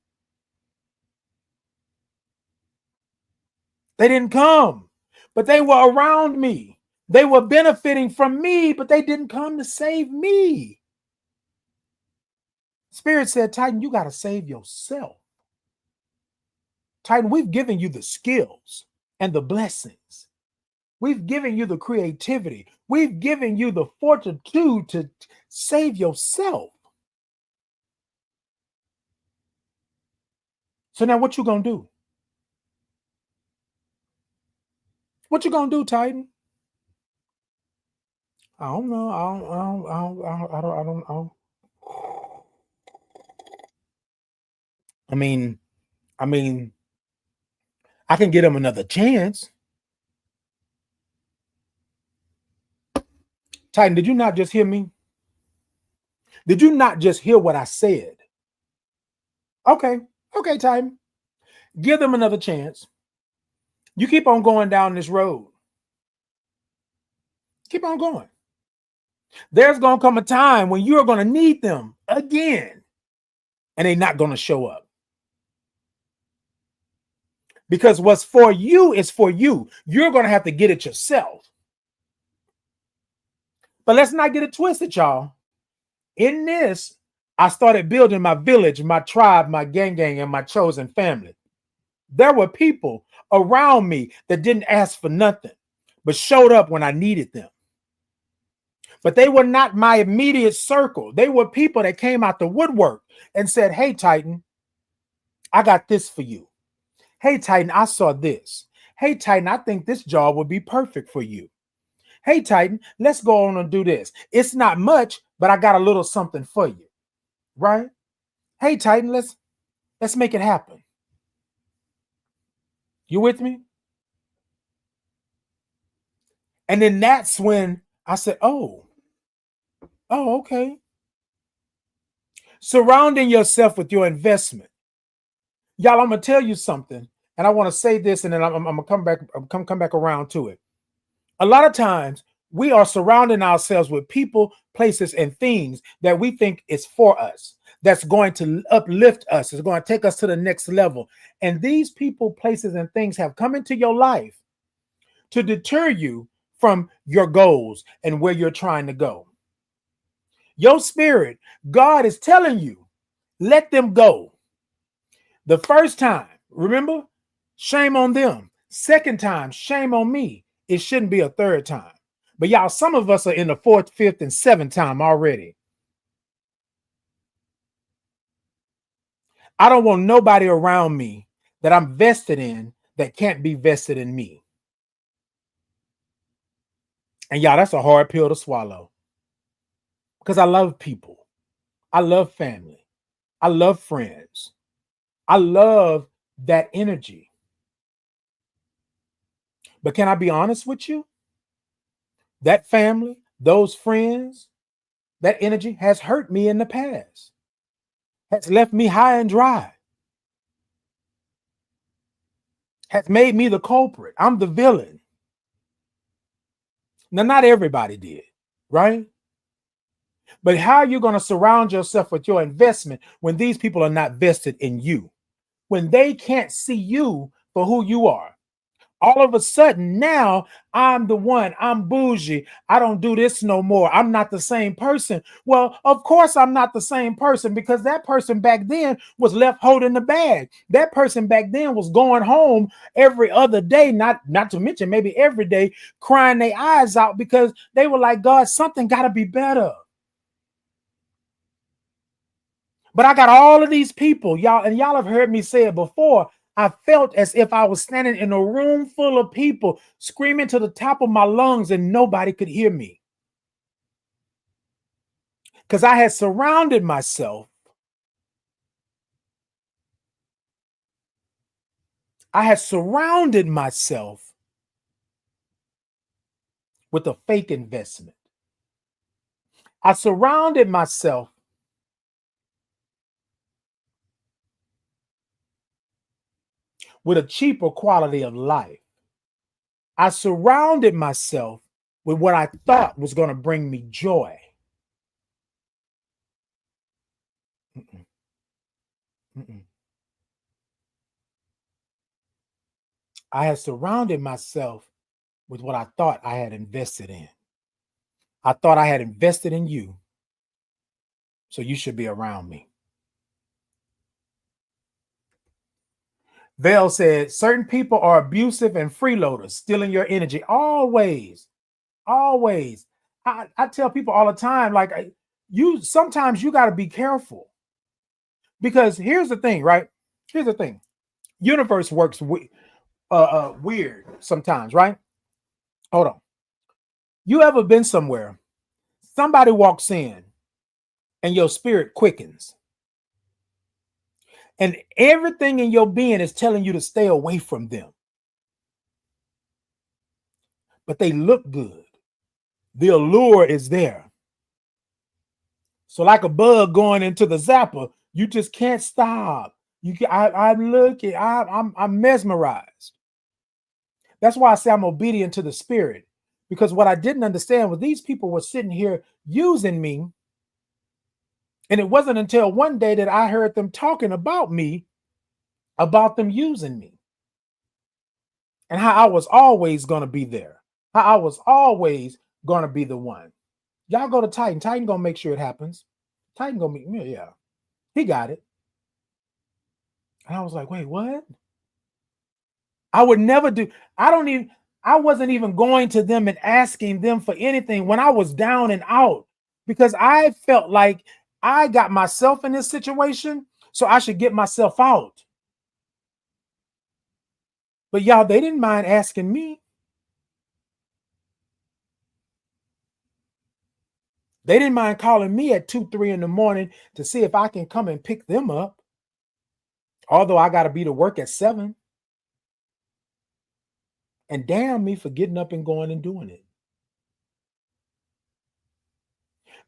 They didn't come, but they were around me. They were benefiting from me, but they didn't come to save me. Spirit said, Titan, you got to save yourself. Titan, we've given you the skills and the blessings. We've given you the creativity. We've given you the fortitude to save yourself. So now what you going to do? What you going to do, Titan? I don't know. I don't. I mean, I can get him another chance. Titan, did you not just hear me? Did you not just hear what I said? Okay, Titan. Give them another chance. You keep on going down this road. Keep on going. There's going to come a time when you're going to need them again, and they're not going to show up. Because what's for you is for you. You're going to have to get it yourself. But let's not get it twisted, y'all. In this, I started building my village, my tribe, my gang, and my chosen family. There were people around me that didn't ask for nothing, but showed up when I needed them. But they were not my immediate circle. They were people that came out the woodwork and said, hey, Titan, I got this for you. Hey, Titan, I saw this. Hey, Titan, I think this job would be perfect for you. Hey, Titan, let's go on and do this. It's not much, but I got a little something for you, right? Hey, Titan, let's make it happen. You with me? And then that's when I said, oh, okay. Surrounding yourself with your investment. Y'all, I'm going to tell you something, and I want to say this, and then I'm going to come back around to it. A lot of times, we are surrounding ourselves with people, places, and things that we think is for us, that's going to uplift us, is going to take us to the next level. And these people, places, and things have come into your life to deter you from your goals and where you're trying to go. Your spirit, God is telling you, let them go. The first time, remember, shame on them. Second time, shame on me. It shouldn't be a third time. But y'all, some of us are in the fourth, fifth, and seventh time already. I don't want nobody around me that I'm vested in that can't be vested in me. And y'all, that's a hard pill to swallow. Because I love people. I love family. I love friends. I love that energy. But can I be honest with you? That family, those friends, that energy has hurt me in the past, has left me high and dry, has made me the culprit. I'm the villain. Now, not everybody did, right? But how are you going to surround yourself with your investment when these people are not vested in you? When they can't see you for who you are? All of a sudden, now I'm the one, I'm bougie. I don't do this no more. I'm not the same person. Well, of course, I'm not the same person because that person back then was left holding the bag. That person back then was going home every other day, not to mention maybe every day, crying their eyes out because they were like, God, something got to be better. But I got all of these people, y'all, and y'all have heard me say it before. I felt as if I was standing in a room full of people screaming to the top of my lungs and nobody could hear me. Because I had surrounded myself. I had surrounded myself with a fake investment. I surrounded myself with a cheaper quality of life. I surrounded myself with what I thought was going to bring me joy. Mm-mm, mm-mm. I had surrounded myself with what I thought I had invested in. I thought I had invested in you, so you should be around me. Vale said, certain people are abusive and freeloaders, stealing your energy. Always, always. I tell people all the time, like, you sometimes you got to be careful because here's the thing, right? Here's the thing. Universe works weird sometimes, right? Hold on. You ever been somewhere? Somebody walks in and your spirit quickens. And everything in your being is telling you to stay away from them. But they look good. The allure is there. So like a bug going into the zapper, you just can't stop. You can, I'm looking, I'm mesmerized. That's why I say I'm obedient to the spirit. Because what I didn't understand was these people were sitting here using me. And it wasn't until one day that I heard them talking about me, about them using me. And how I was always going to be there. How I was always going to be the one. Y'all go to Titan. Titan going to make sure it happens. Titan going to meet me. Yeah. He got it. And I was like, wait, what? I would never do. I wasn't even going to them and asking them for anything when I was down and out because I felt like I got myself in this situation, so I should get myself out. But y'all, they didn't mind asking me. They didn't mind calling me at 2, 3 in the morning to see if I can come and pick them up. Although I got to be to work at 7. And damn me for getting up and going and doing it.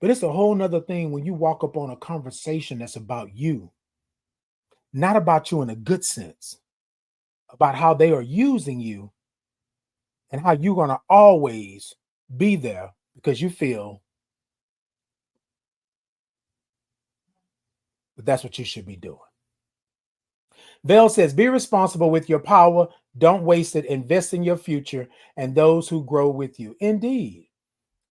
But it's a whole nother thing when you walk up on a conversation that's about you, not about you in a good sense, about how they are using you and how you're going to always be there because you feel that that's what you should be doing. Vale says, be responsible with your power. Don't waste it. Invest in your future and those who grow with you. Indeed.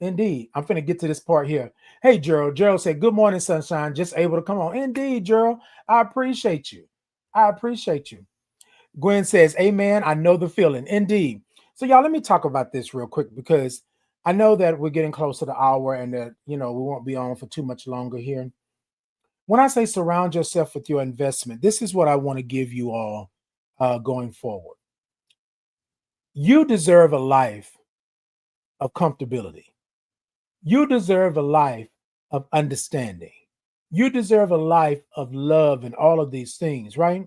Indeed. I'm going to get to this part here. Hey, Gerald. Gerald said, good morning, sunshine. Just able to come on. Indeed, Gerald. I appreciate you. I appreciate you. Gwen says, amen. I know the feeling. Indeed. So, y'all, let me talk about this real quick because I know that we're getting close to the hour and that, we won't be on for too much longer here. When I say surround yourself with your investment, this is what I want to give you all going forward. You deserve a life of comfortability. You deserve a life of understanding. You deserve a life of love and all of these things, right?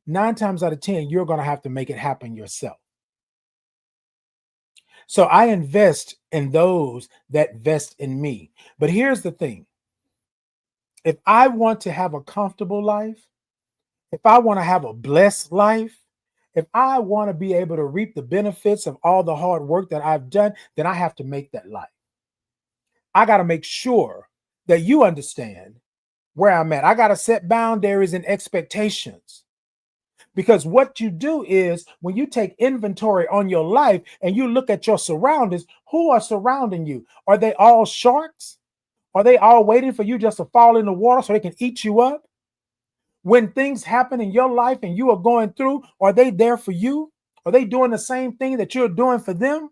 9 times out of 10, you're going to have to make it happen yourself. So I invest in those that vest in me. But here's the thing. If I want to have a comfortable life, if I want to have a blessed life, if I want to be able to reap the benefits of all the hard work that I've done, then I have to make that life. I got to make sure that you understand where I'm at. I got to set boundaries and expectations. Because what you do is when you take inventory on your life and you look at your surroundings, who are surrounding you? Are they all sharks? Are they all waiting for you just to fall in the water so they can eat you up? When things happen in your life and you are going through, are they there for you? Are they doing the same thing that you're doing for them?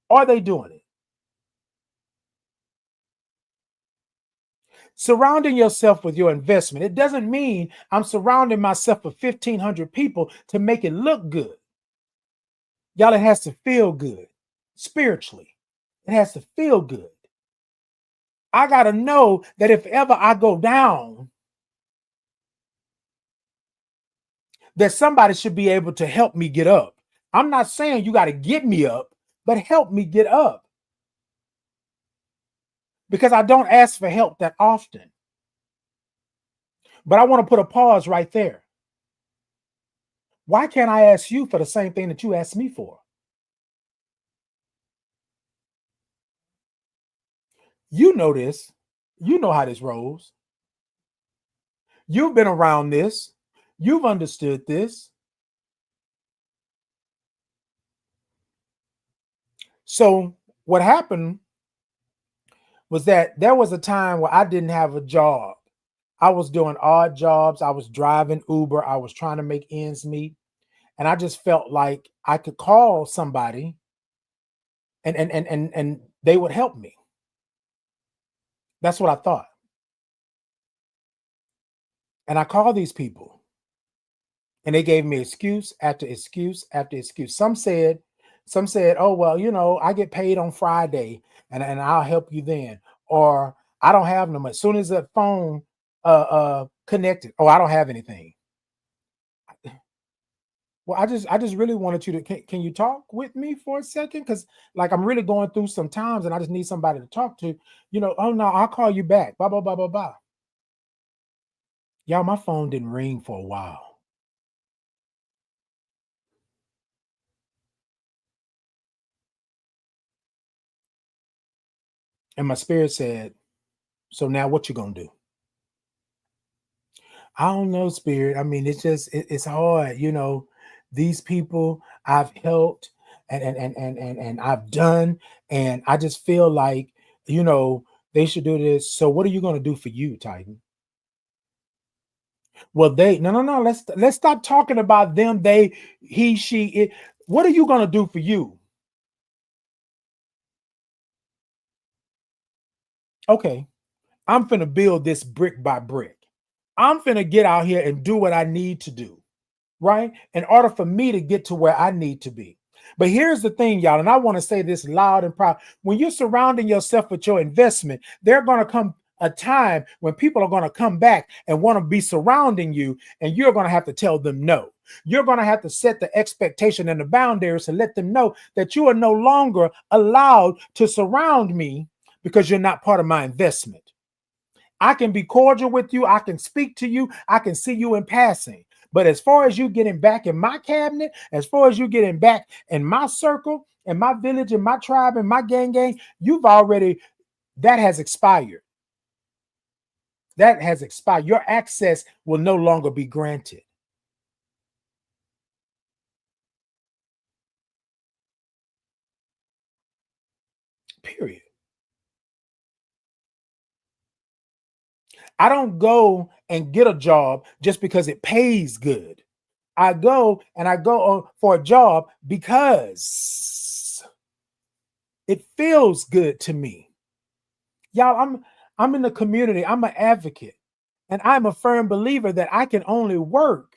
Are they doing it? Surrounding yourself with your investment. It doesn't mean I'm surrounding myself with 1,500 people to make it look good. Y'all, it has to feel good spiritually. It has to feel good. I got to know that if ever I go down, that somebody should be able to help me get up. I'm not saying you got to get me up, but help me get up. Because I don't ask for help that often. But I want to put a pause right there. Why can't I ask you for the same thing that you asked me for? You know this. You know how this rolls. You've been around this. You've understood this. So what happened was that there was a time where I didn't have a job. I was doing odd jobs. I was driving Uber. I was trying to make ends meet. And I just felt like I could call somebody and they would help me. That's what I thought. And I called these people and they gave me excuse after excuse after excuse. Some said, oh, well, I get paid on Friday and I'll help you then. Or I don't have no money. As soon as the phone connected, oh, I don't have anything. Well, I just really wanted you to can you talk with me for a second? Because like I'm really going through some times and I just need somebody to talk to. Oh no, I'll call you back. Blah blah blah blah blah. Y'all, my phone didn't ring for a while. And my spirit said, so now what you gonna do? I don't know, spirit. I mean, it's just it's hard, These people I've helped and I've done, and I just feel like, they should do this. So what are you gonna do for you, Titan? Well, they no. Let's stop talking about them. They, he, she, it. What are you gonna do for you? Okay, I'm finna build this brick by brick. I'm finna get out here and do what I need to do, right? In order for me to get to where I need to be. But here's the thing, y'all, and I want to say this loud and proud. When you're surrounding yourself with your investment, there are going to come a time when people are going to come back and want to be surrounding you, and you're going to have to tell them no. You're going to have to set the expectation and the boundaries to let them know that you are no longer allowed to surround me because you're not part of my investment. I can be cordial with you. I can speak to you. I can see you in passing. But as far as you getting back in my cabinet, as far as you getting back in my circle, in my village, in my tribe, in my gang, that has expired. That has expired. Your access will no longer be granted. Period. I don't go and get a job just because it pays good. I go for a job because it feels good to me. Y'all, I'm in the community. I'm an advocate. And I'm a firm believer that I can only work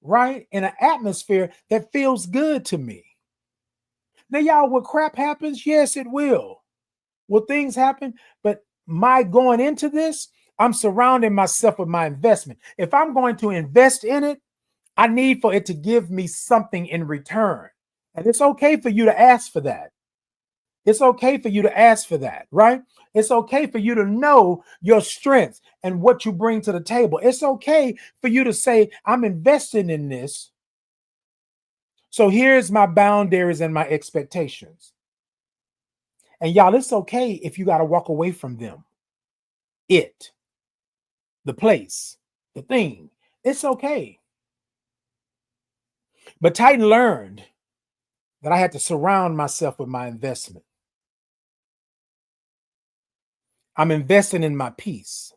right in an atmosphere that feels good to me. Now, y'all, will crap happens? Yes, it will. Will things happen? But my going into this, I'm surrounding myself with my investment. If I'm going to invest in it, I need for it to give me something in return. And it's okay for you to ask for that. It's okay for you to ask for that, right? It's okay for you to know your strengths and what you bring to the table. It's okay for you to say, I'm investing in this. So here's my boundaries and my expectations. And y'all, it's okay if you got to walk away from them. it, the place, the thing. It's okay. But Titan learned that I had to surround myself with my investment. I'm investing in my peace.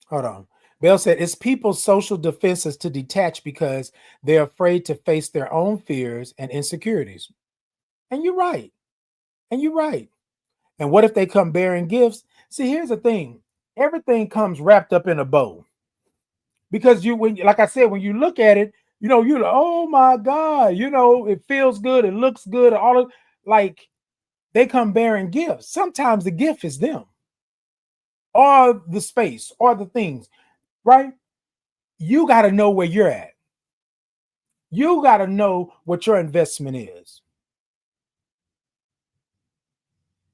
Hold on. Bell said it's people's social defenses to detach because they're afraid to face their own fears and insecurities. And you're right. And you're right. And what if they come bearing gifts? See, here's the thing. Everything comes wrapped up in a bow. Because when like I said, when you look at it, you're like, oh my God, it feels good, it looks good, all of like they come bearing gifts. Sometimes the gift is them or the space or the things, right? You got to know where you're at. You got to know what your investment is.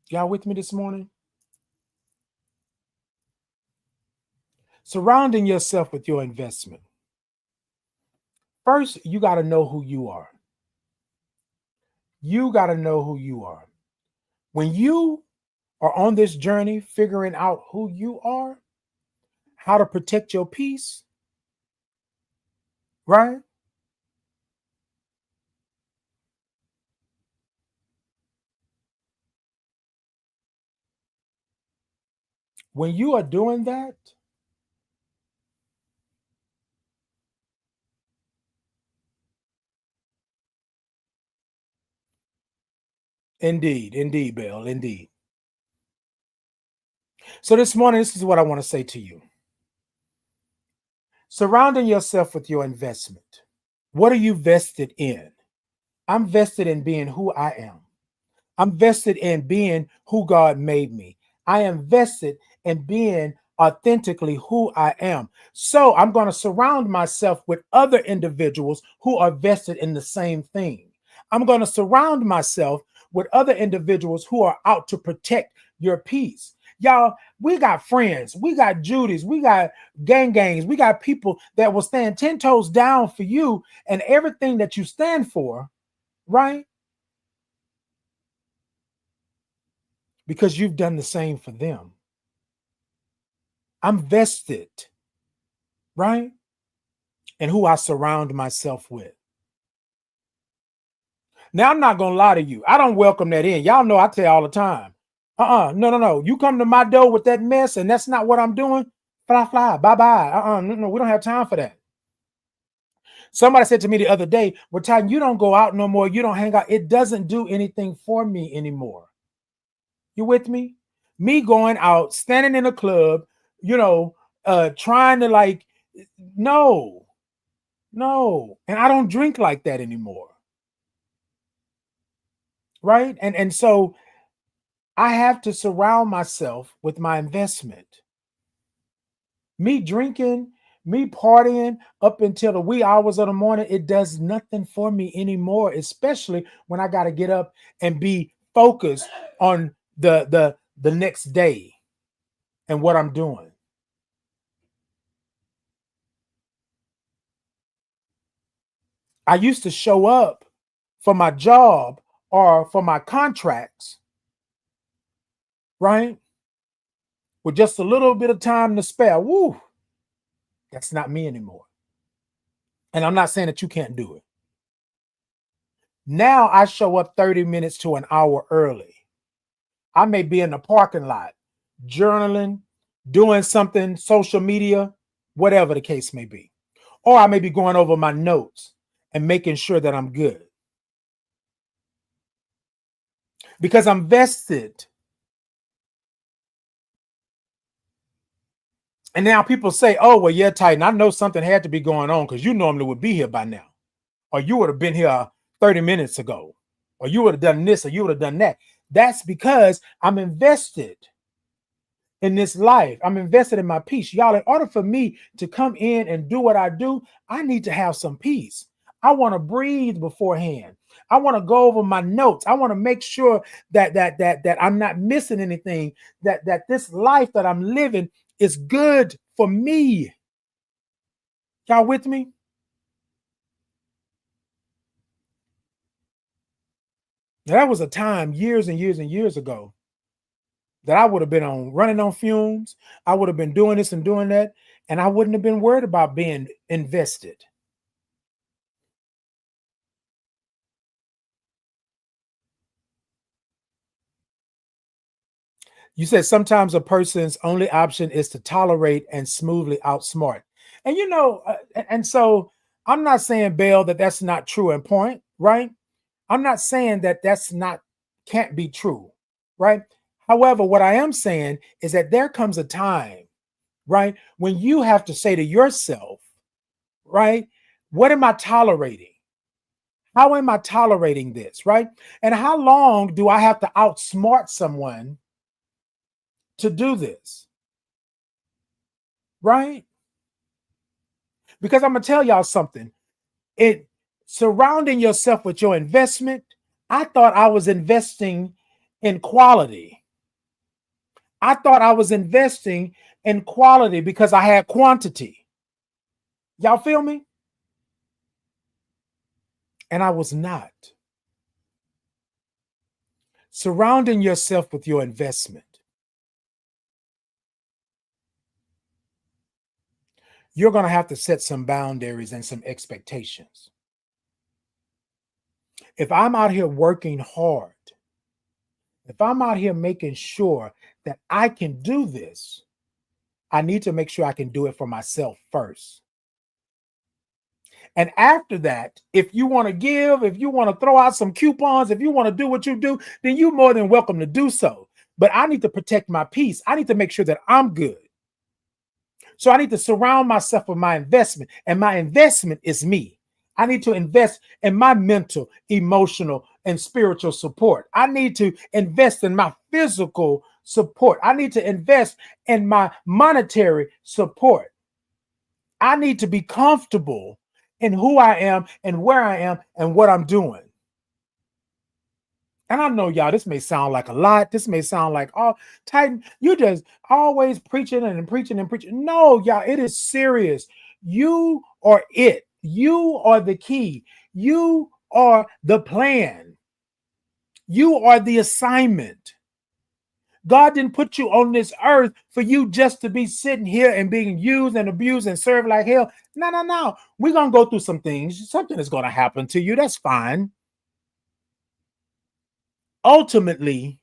Y'all with me this morning? Surrounding yourself with your investment. First, you got to know who you are. You got to know who you are. When you are on this journey, figuring out who you are, how to protect your peace, right? When you are doing that, indeed, Bill, indeed. So this morning, this is what I want to say to you. Surrounding yourself with your investment. What are you vested in? I'm vested in being who I am. I'm vested in being who God made me. I am vested in being authentically who I am. So I'm going to surround myself with other individuals who are vested in the same thing. I'm going to surround myself with other individuals who are out to protect your peace. Y'all, we got friends, we got Judies, we got gangs, we got people that will stand 10 toes down for you and everything that you stand for, right? Because you've done the same for them. I'm vested, right? In who I surround myself with. Now, I'm not going to lie to you. I don't welcome that in. Y'all know I tell you all the time. No. You come to my door with that mess and that's not what I'm doing. Fly, bye-bye. No, we don't have time for that. Somebody said to me the other day, well, Titan, you don't go out no more. You don't hang out. It doesn't do anything for me anymore. You with me? Me going out, standing in a club, trying to no. And I don't drink like that anymore. Right? And so I have to surround myself with my investment. Me drinking, me partying up until the wee hours of the morning, it does nothing for me anymore, especially when I got to get up and be focused on the next day and what I'm doing. I used to show up for my job or for my contracts, right? With just a little bit of time to spare. Woo, that's not me anymore. And I'm not saying that you can't do it. Now I show up 30 minutes to an hour early. I may be in the parking lot, journaling, doing something, social media, whatever the case may be. Or I may be going over my notes and making sure that I'm good. Because I'm vested. And now people say, oh, well, yeah, Titan, I know something had to be going on because you normally would be here by now. Or you would have been here 30 minutes ago. Or you would have done this or you would have done that. That's because I'm invested in this life. I'm invested in my peace. Y'all, in order for me to come in and do what I do, I need to have some peace. I want to breathe beforehand. I want to go over my notes. I want to make sure that I'm not missing anything, that this life that I'm living is good for me. Y'all with me? Now, that was a time years and years and years ago that I would have been on running on fumes. I would have been doing this and doing that, and I wouldn't have been worried about being invested. You said sometimes a person's only option is to tolerate and smoothly outsmart. And and so I'm not saying, Bell, that that's not true in point, right? I'm not saying that that's not can't be true, right? However, what I am saying is that there comes a time, right, when you have to say to yourself, right, what am I tolerating? How am I tolerating this, right? And how long do I have to outsmart someone to do this, right? Because I'm gonna tell y'all something. It surrounding yourself with your investment, I thought I was investing in quality. I thought I was investing in quality because I had quantity. Y'all feel me? And I was not. Surrounding yourself with your investment, you're going to have to set some boundaries and some expectations. If I'm out here working hard, if I'm out here making sure that I can do this, I need to make sure I can do it for myself first. And after that, if you want to give, if you want to throw out some coupons, if you want to do what you do, then you're more than welcome to do so. But I need to protect my peace. I need to make sure that I'm good. So I need to surround myself with my investment, and my investment is me. I need to invest in my mental, emotional, and spiritual support. I need to invest in my physical support. I need to invest in my monetary support. I need to be comfortable in who I am and where I am and what I'm doing. And I know, y'all, this may sound like a lot. This may sound like, oh, Titan, you just always preaching and preaching and preaching. No, y'all, it is serious. You are it. You are the key. You are the plan. You are the assignment. God didn't put you on this earth for you just to be sitting here and being used and abused and served like hell. No, no, no. We're going to go through some things. Something is going to happen to you. That's fine. Ultimately,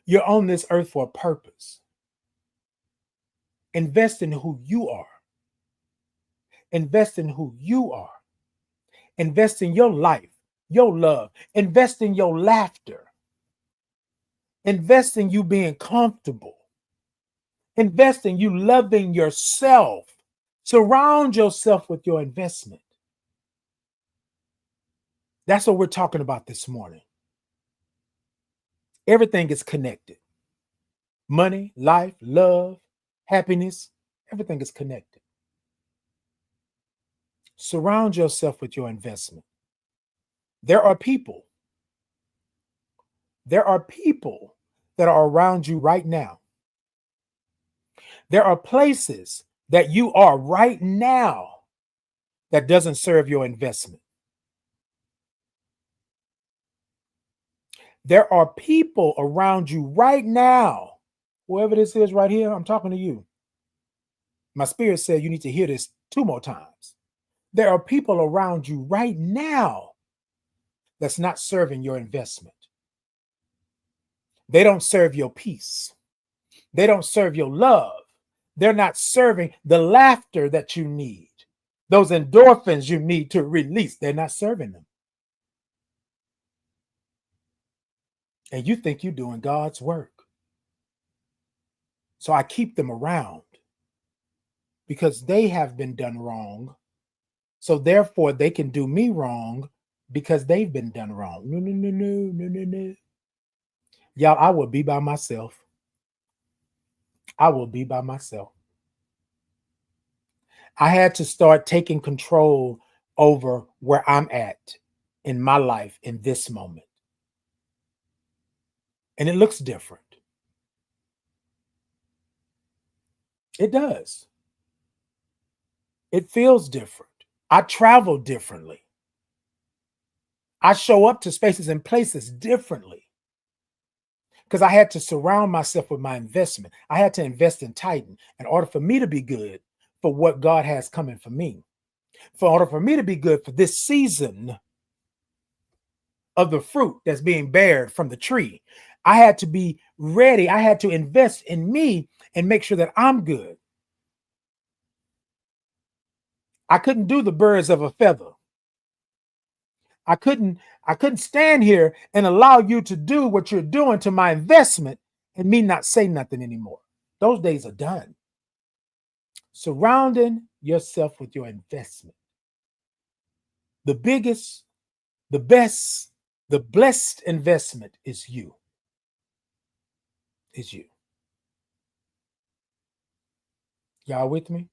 you're on this earth for a purpose. Invest in who you are. Invest in who you are. Invest in your life, your love. Invest in your laughter. Invest in you being comfortable. Invest in you loving yourself. Surround yourself with your investment. That's what we're talking about this morning. Everything is connected. Money, life, love, happiness, everything is connected. Surround yourself with your investment. There are people that are around you right now. There are places that you are right now that doesn't serve your investment. There are people around you right now, whoever this is right here, I'm talking to you. My spirit said you need to hear this 2 more times. There are people around you right now that's not serving your investment. They don't serve your peace. They don't serve your love. They're not serving the laughter that you need. Those endorphins you need to release, they're not serving them. And you think you're doing God's work. So I keep them around because they have been done wrong. So therefore they can do me wrong because they've been done wrong. No, no, no, no, no, no, no. Y'all, I will be by myself. I will be by myself. I had to start taking control over where I'm at in my life in this moment. And it looks different. It does. It feels different. I travel differently. I show up to spaces and places differently because I had to surround myself with my investment. I had to invest in Titan in order for me to be good for what God has coming for me. For order for me to be good for this season of the fruit that's being bared from the tree, I had to be ready. I had to invest in me and make sure that I'm good. I couldn't do the birds of a feather. I couldn't stand here and allow you to do what you're doing to my investment and me not say nothing anymore. Those days are done. Surrounding yourself with your investment. The biggest, the best, the blessed investment is you. Is you. Y'all with me?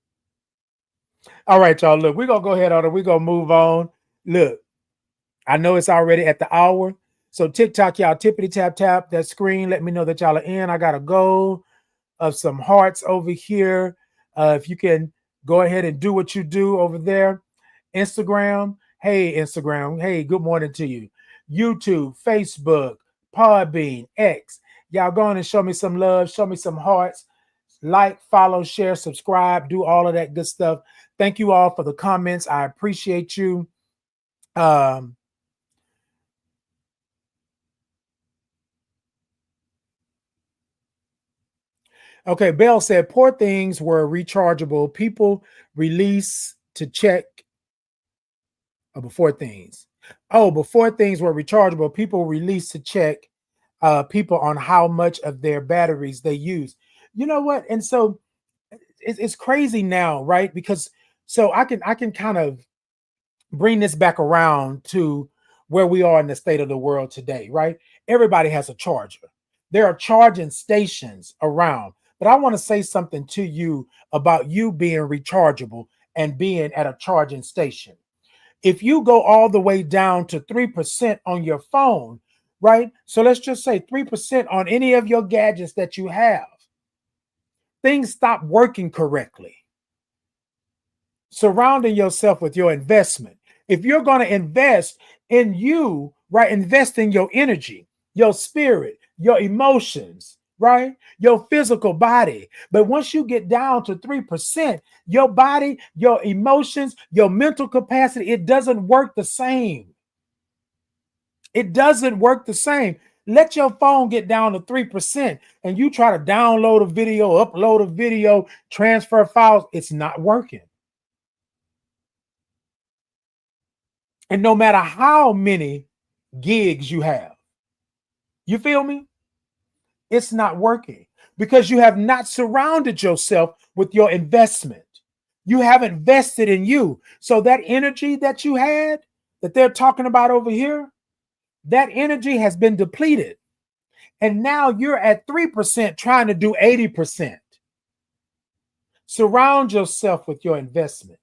All right, y'all. Look, we're gonna go ahead on it. We're gonna move on. Look, I know it's already at the hour. So TikTok, y'all tippity tap tap that screen. Let me know that y'all are in. I got a goal of some hearts over here. If you can go ahead and do what you do over there. Instagram. Hey, Instagram. Hey, good morning to you. YouTube, Facebook, Podbean, X. Y'all go on and show me some love. Show me some hearts. Like, follow, share, subscribe, do all of that good stuff. Thank you all for the comments. I appreciate you. Okay, Bell said poor things were rechargeable. People release to check before things. Oh, before things were rechargeable, people released to check people on how much of their batteries they use. You know what? And so it's crazy now, right? Because so I can kind of bring this back around to where we are in the state of the world today, right? Everybody has a charger. There are charging stations around. But I want to say something to you about you being rechargeable and being at a charging station. If you go all the way down to 3% on your phone, right? So let's just say 3% on any of your gadgets that you have, things stop working correctly. Surrounding yourself with your investment. If you're going to invest in you, right? Invest in your energy, your spirit, your emotions, right? Your physical body. But once you get down to 3%, your body, your emotions, your mental capacity, it doesn't work the same. It doesn't work the same. Let your phone get down to 3% and you try to download a video, upload a video, transfer files. It's not working. And no matter how many gigs you have, you feel me? It's not working because you have not surrounded yourself with your investment. You haven't invested in you. So that energy that you had that they're talking about over here, that energy has been depleted. And now you're at 3% trying to do 80%. Surround yourself with your investment.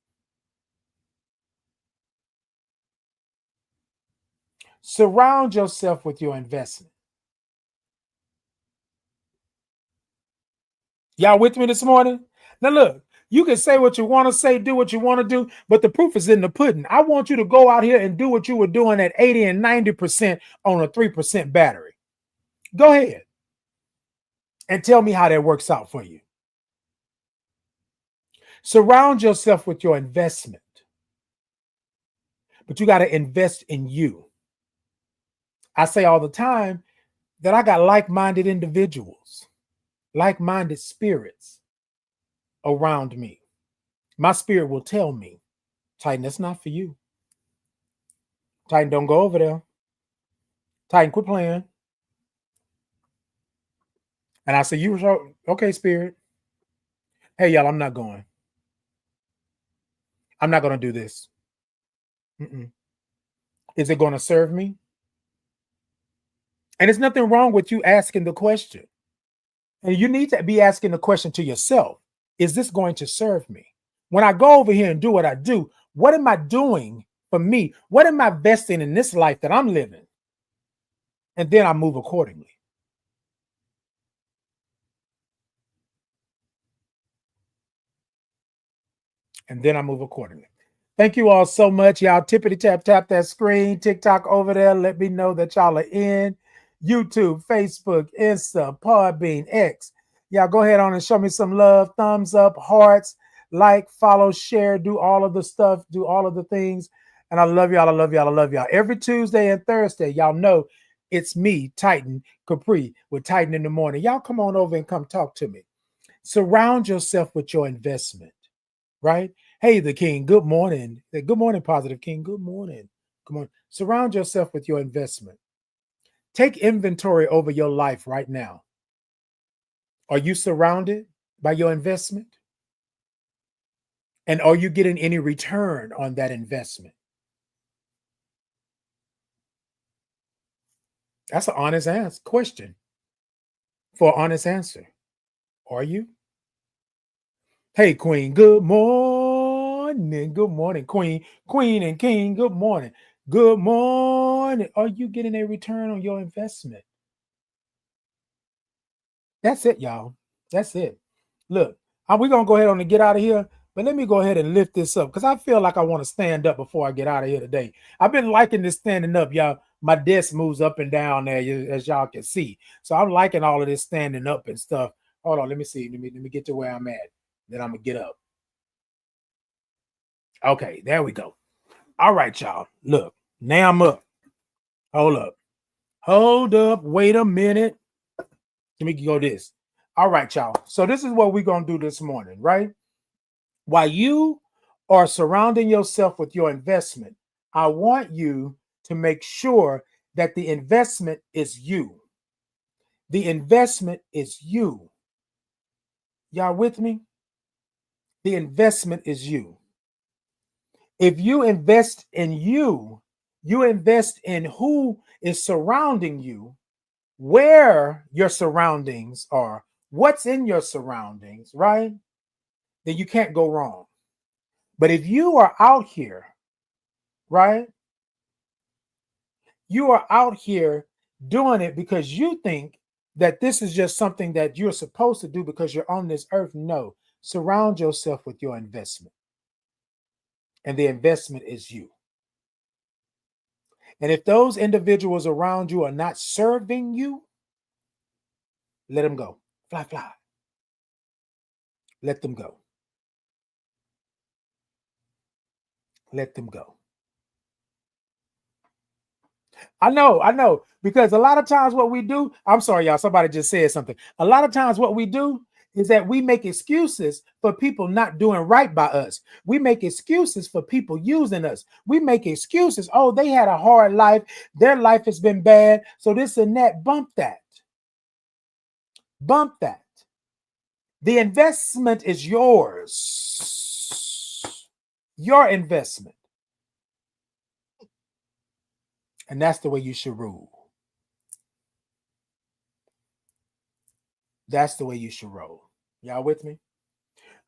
Surround yourself with your investment. Y'all with me this morning? Now look, you can say what you want to say, do what you want to do, but the proof is in the pudding. I want you to go out here and do what you were doing at 80 and 90% on a 3% battery. Go ahead and tell me how that works out for you. Surround yourself with your investment, but you got to invest in you. I say all the time that I got like-minded individuals, like-minded spirits around me. My spirit will tell me, Titan, that's not for you. Titan, don't go over there. Titan, quit playing. And I say, you were okay, spirit. Hey, y'all, I'm not going. I'm not going to do this. Mm-mm. Is it going to serve me? And there's nothing wrong with you asking the question. And you need to be asking the question to yourself. Is this going to serve me? When I go over here and do what I do, what am I doing for me? What am I investing in this life that I'm living? And then I move accordingly. And then I move accordingly. Thank you all so much. Y'all tippity tap that screen, TikTok over there. Let me know that y'all are in. YouTube, Facebook, Insta, Podbean, X. Y'all go ahead on and show me some love. Thumbs up, hearts, like, follow, share, do all of the stuff, do all of the things. And I love y'all. I love y'all. I love y'all. Every Tuesday and Thursday, y'all know it's me, Titan Capri, with Titan in the morning. Y'all come on over and come talk to me. Surround yourself with your investment, right? Hey, the king, good morning. Good morning, positive king. Good morning. Come on. Surround yourself with your investment. Take inventory over your life right now. Are you surrounded by your investment? And are you getting any return on that investment? That's an honest question for an honest answer. Are you? Hey, queen, good morning. Good morning, queen. Queen and king, good morning. Good morning. Are you getting a return on your investment? That's it, y'all. That's it. Look, we're going to go ahead on and get out of here. But let me go ahead and lift this up because I feel like I want to stand up before I get out of here today. I've been liking this standing up, y'all. My desk moves up and down there, as y'all can see. So I'm liking all of this standing up and stuff. Hold on, let me see. Let me get to where I'm at. Then I'm going to get up. Okay, there we go. All right, y'all. Look, now I'm up. Hold up. Hold up. Wait a minute. Let me go this. All right, y'all. So this is what we're going to do this morning, right? While you are surrounding yourself with your investment, I want you to make sure that the investment is you. The investment is you. Y'all with me? The investment is you. If you invest in you, you invest in who is surrounding you, where your surroundings are, what's in your surroundings, right? Then you can't go wrong. But if you are out here, right? You are out here doing it because you think that this is just something that you're supposed to do because you're on this earth. No, surround yourself with your investment. And the investment is you. And if those individuals around you are not serving you, let them go. Fly, fly. Let them go. Let them go. I know, because a lot of times what we do, I'm sorry, y'all, somebody just said something. A lot of times what we do is that we make excuses for people not doing right by us. We make excuses for people using us. We make excuses. Oh, they had a hard life. Their life has been bad. So this and that. Bump that. Bump that. The investment is yours. Your investment. And that's the way you should rule. That's the way you should roll. Y'all with me?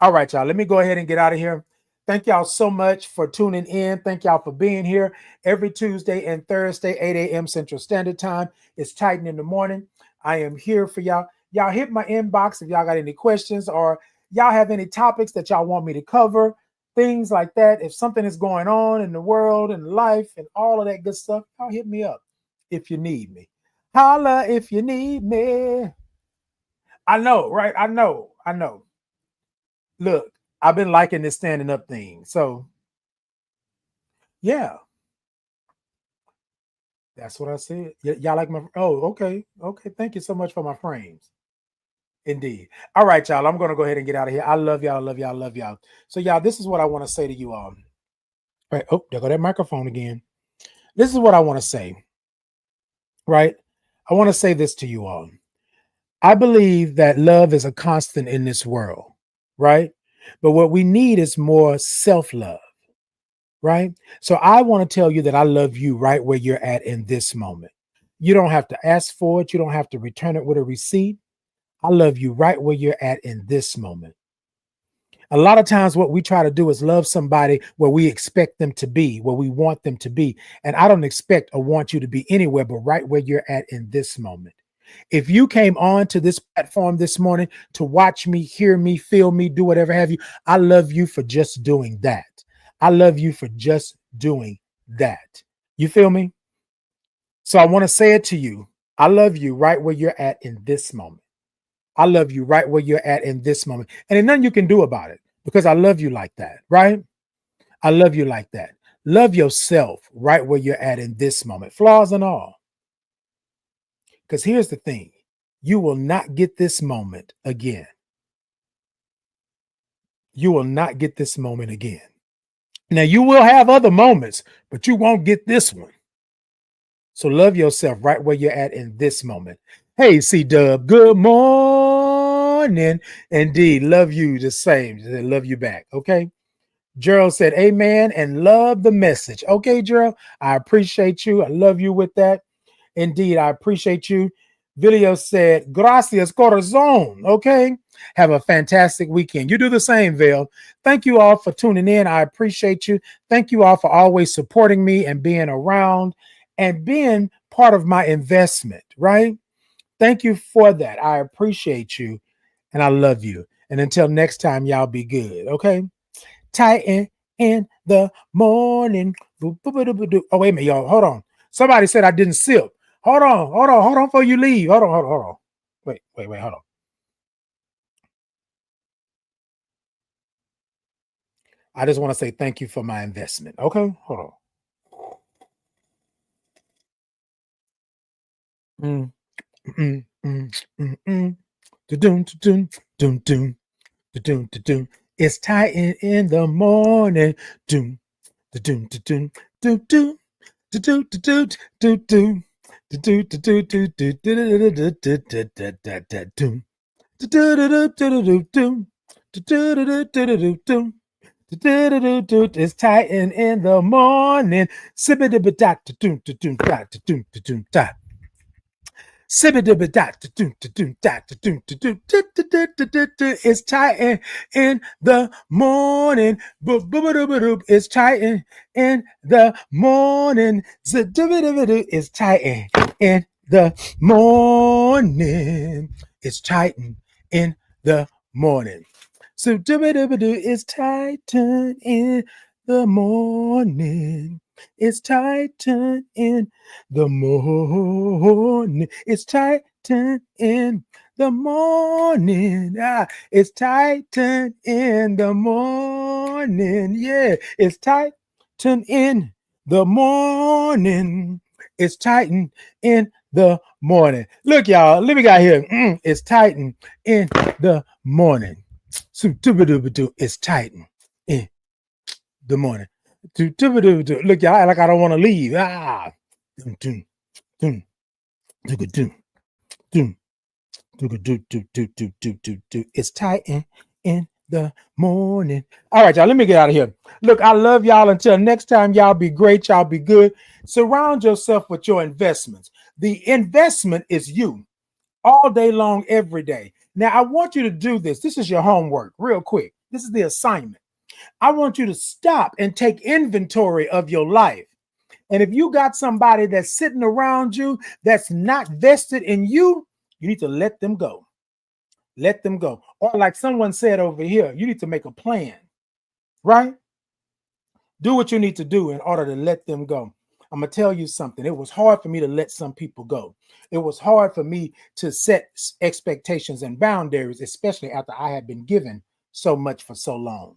All right, y'all. Let me go ahead and get out of here. Thank y'all so much for tuning in. Thank y'all for being here every Tuesday and Thursday, 8 a.m. Central Standard Time. It's Titan in the morning. I am here for y'all. Y'all hit my inbox if y'all got any questions or y'all have any topics that y'all want me to cover, things like that. If something is going on in the world and life and all of that good stuff, y'all hit me up if you need me. Holla if you need me. I know, right? I know. Look, I've been liking this standing up thing. So, yeah, that's what I said. Y'all like my, oh, okay. Okay. Thank you so much for my frames. Indeed. All right, y'all. I'm going to go ahead and get out of here. I love y'all. I love y'all. I love y'all. So, y'all, this is what I want to say to you all. Right. Oh, there go that microphone again. This is what I want to say. Right. I want to say this to you all. I believe that love is a constant in this world. Right. But what we need is more self love. Right. So I want to tell you that I love you right where you're at in this moment. You don't have to ask for it. You don't have to return it with a receipt. I love you right where you're at in this moment. A lot of times, what we try to do is love somebody where we expect them to be, where we want them to be. And I don't expect or want you to be anywhere but right where you're at in this moment. If you came on to this platform this morning to watch me, hear me, feel me, do whatever have you, I love you for just doing that. I love you for just doing that. You feel me? So I want to say it to you. I love you right where you're at in this moment. I love you right where you're at in this moment. And there's nothing you can do about it because I love you like that, right? I love you like that. Love yourself right where you're at in this moment, flaws and all. Because here's the thing, you will not get this moment again. You will not get this moment again. Now, you will have other moments, but you won't get this one. So love yourself right where you're at in this moment. Hey, C-Dub, good morning. Indeed, love you the same. Love you back, okay? Gerald said, amen, and love the message. Okay, Gerald, I appreciate you. I love you with that. Indeed, I appreciate you. Video said, gracias, corazón. Okay, have a fantastic weekend. You do the same, Val. Thank you all for tuning in. I appreciate you. Thank you all for always supporting me and being around and being part of my investment, right? Thank you for that. I appreciate you and I love you. And until next time, y'all be good, okay? Titan in the morning. Oh, wait a minute, y'all. Hold on. Somebody said I didn't sip. Hold on before you leave. Hold on. Wait, hold on. I just want to say thank you for my investment. Okay, hold on. It's Titan in the morning. It's Titan in the morning. It's Titan in the morning. It's Titan in the morning. It's Titan in the morning. It's Titan in the morning. So it's Titan in the morning. It's Titan in the morning. It's Titan in the morning. It's Titan in the morning. Yeah, it's Titan in the morning. It's Titan in the morning. Look, y'all, let me get here. It's Titan in the morning. So it's Titan in the morning. Look, y'all, like I don't want to leave. It's Titan in the morning. All right, y'all, let me get out of here. Look, I love y'all. Until next time, y'all be great. Y'all be good. Surround yourself with your investments. The investment is you all day long, every day. Now, I want you to do this. This is your homework, real quick. This is the assignment. I want you to stop and take inventory of your life. And if you got somebody that's sitting around you that's not vested in you, you need to let them go. Let them go. Or like someone said over here, you need to make a plan, right? Do what you need to do in order to let them go. I'm going to tell you something. It was hard for me to let some people go. It was hard for me to set expectations and boundaries, especially after I had been given so much for so long.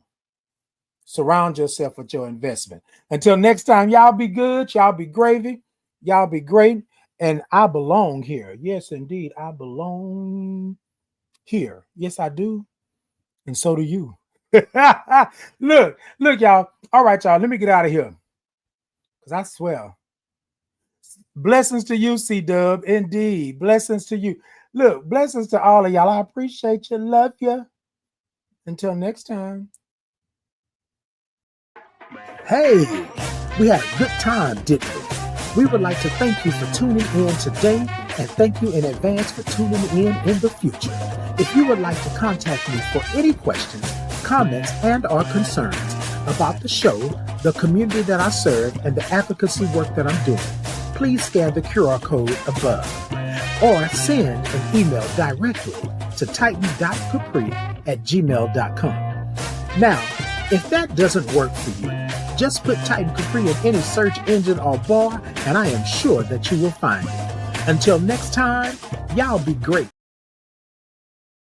Surround yourself with your investment. Until next time, y'all be good. Y'all be gravy. Y'all be great. And I belong here. Yes, indeed. I belong here. Yes, I do. And so do you. Look, y'all. All right, y'all. Let me get out of here. Because I swear. Blessings to you, C-Dub. Indeed. Blessings to you. Look, blessings to all of y'all. I appreciate you. Love you. Until next time. Hey, we had a good time, didn't we? We would like to thank you for tuning in today and thank you in advance for tuning in the future. If you would like to contact me for any questions, comments, and or concerns about the show, the community that I serve, and the advocacy work that I'm doing, please scan the QR code above or send an email directly to titan.capri@gmail.com. Now, if that doesn't work for you, Just put Titan Capri in any search engine or bar, and I am sure that you will find it. Until next time, y'all be great.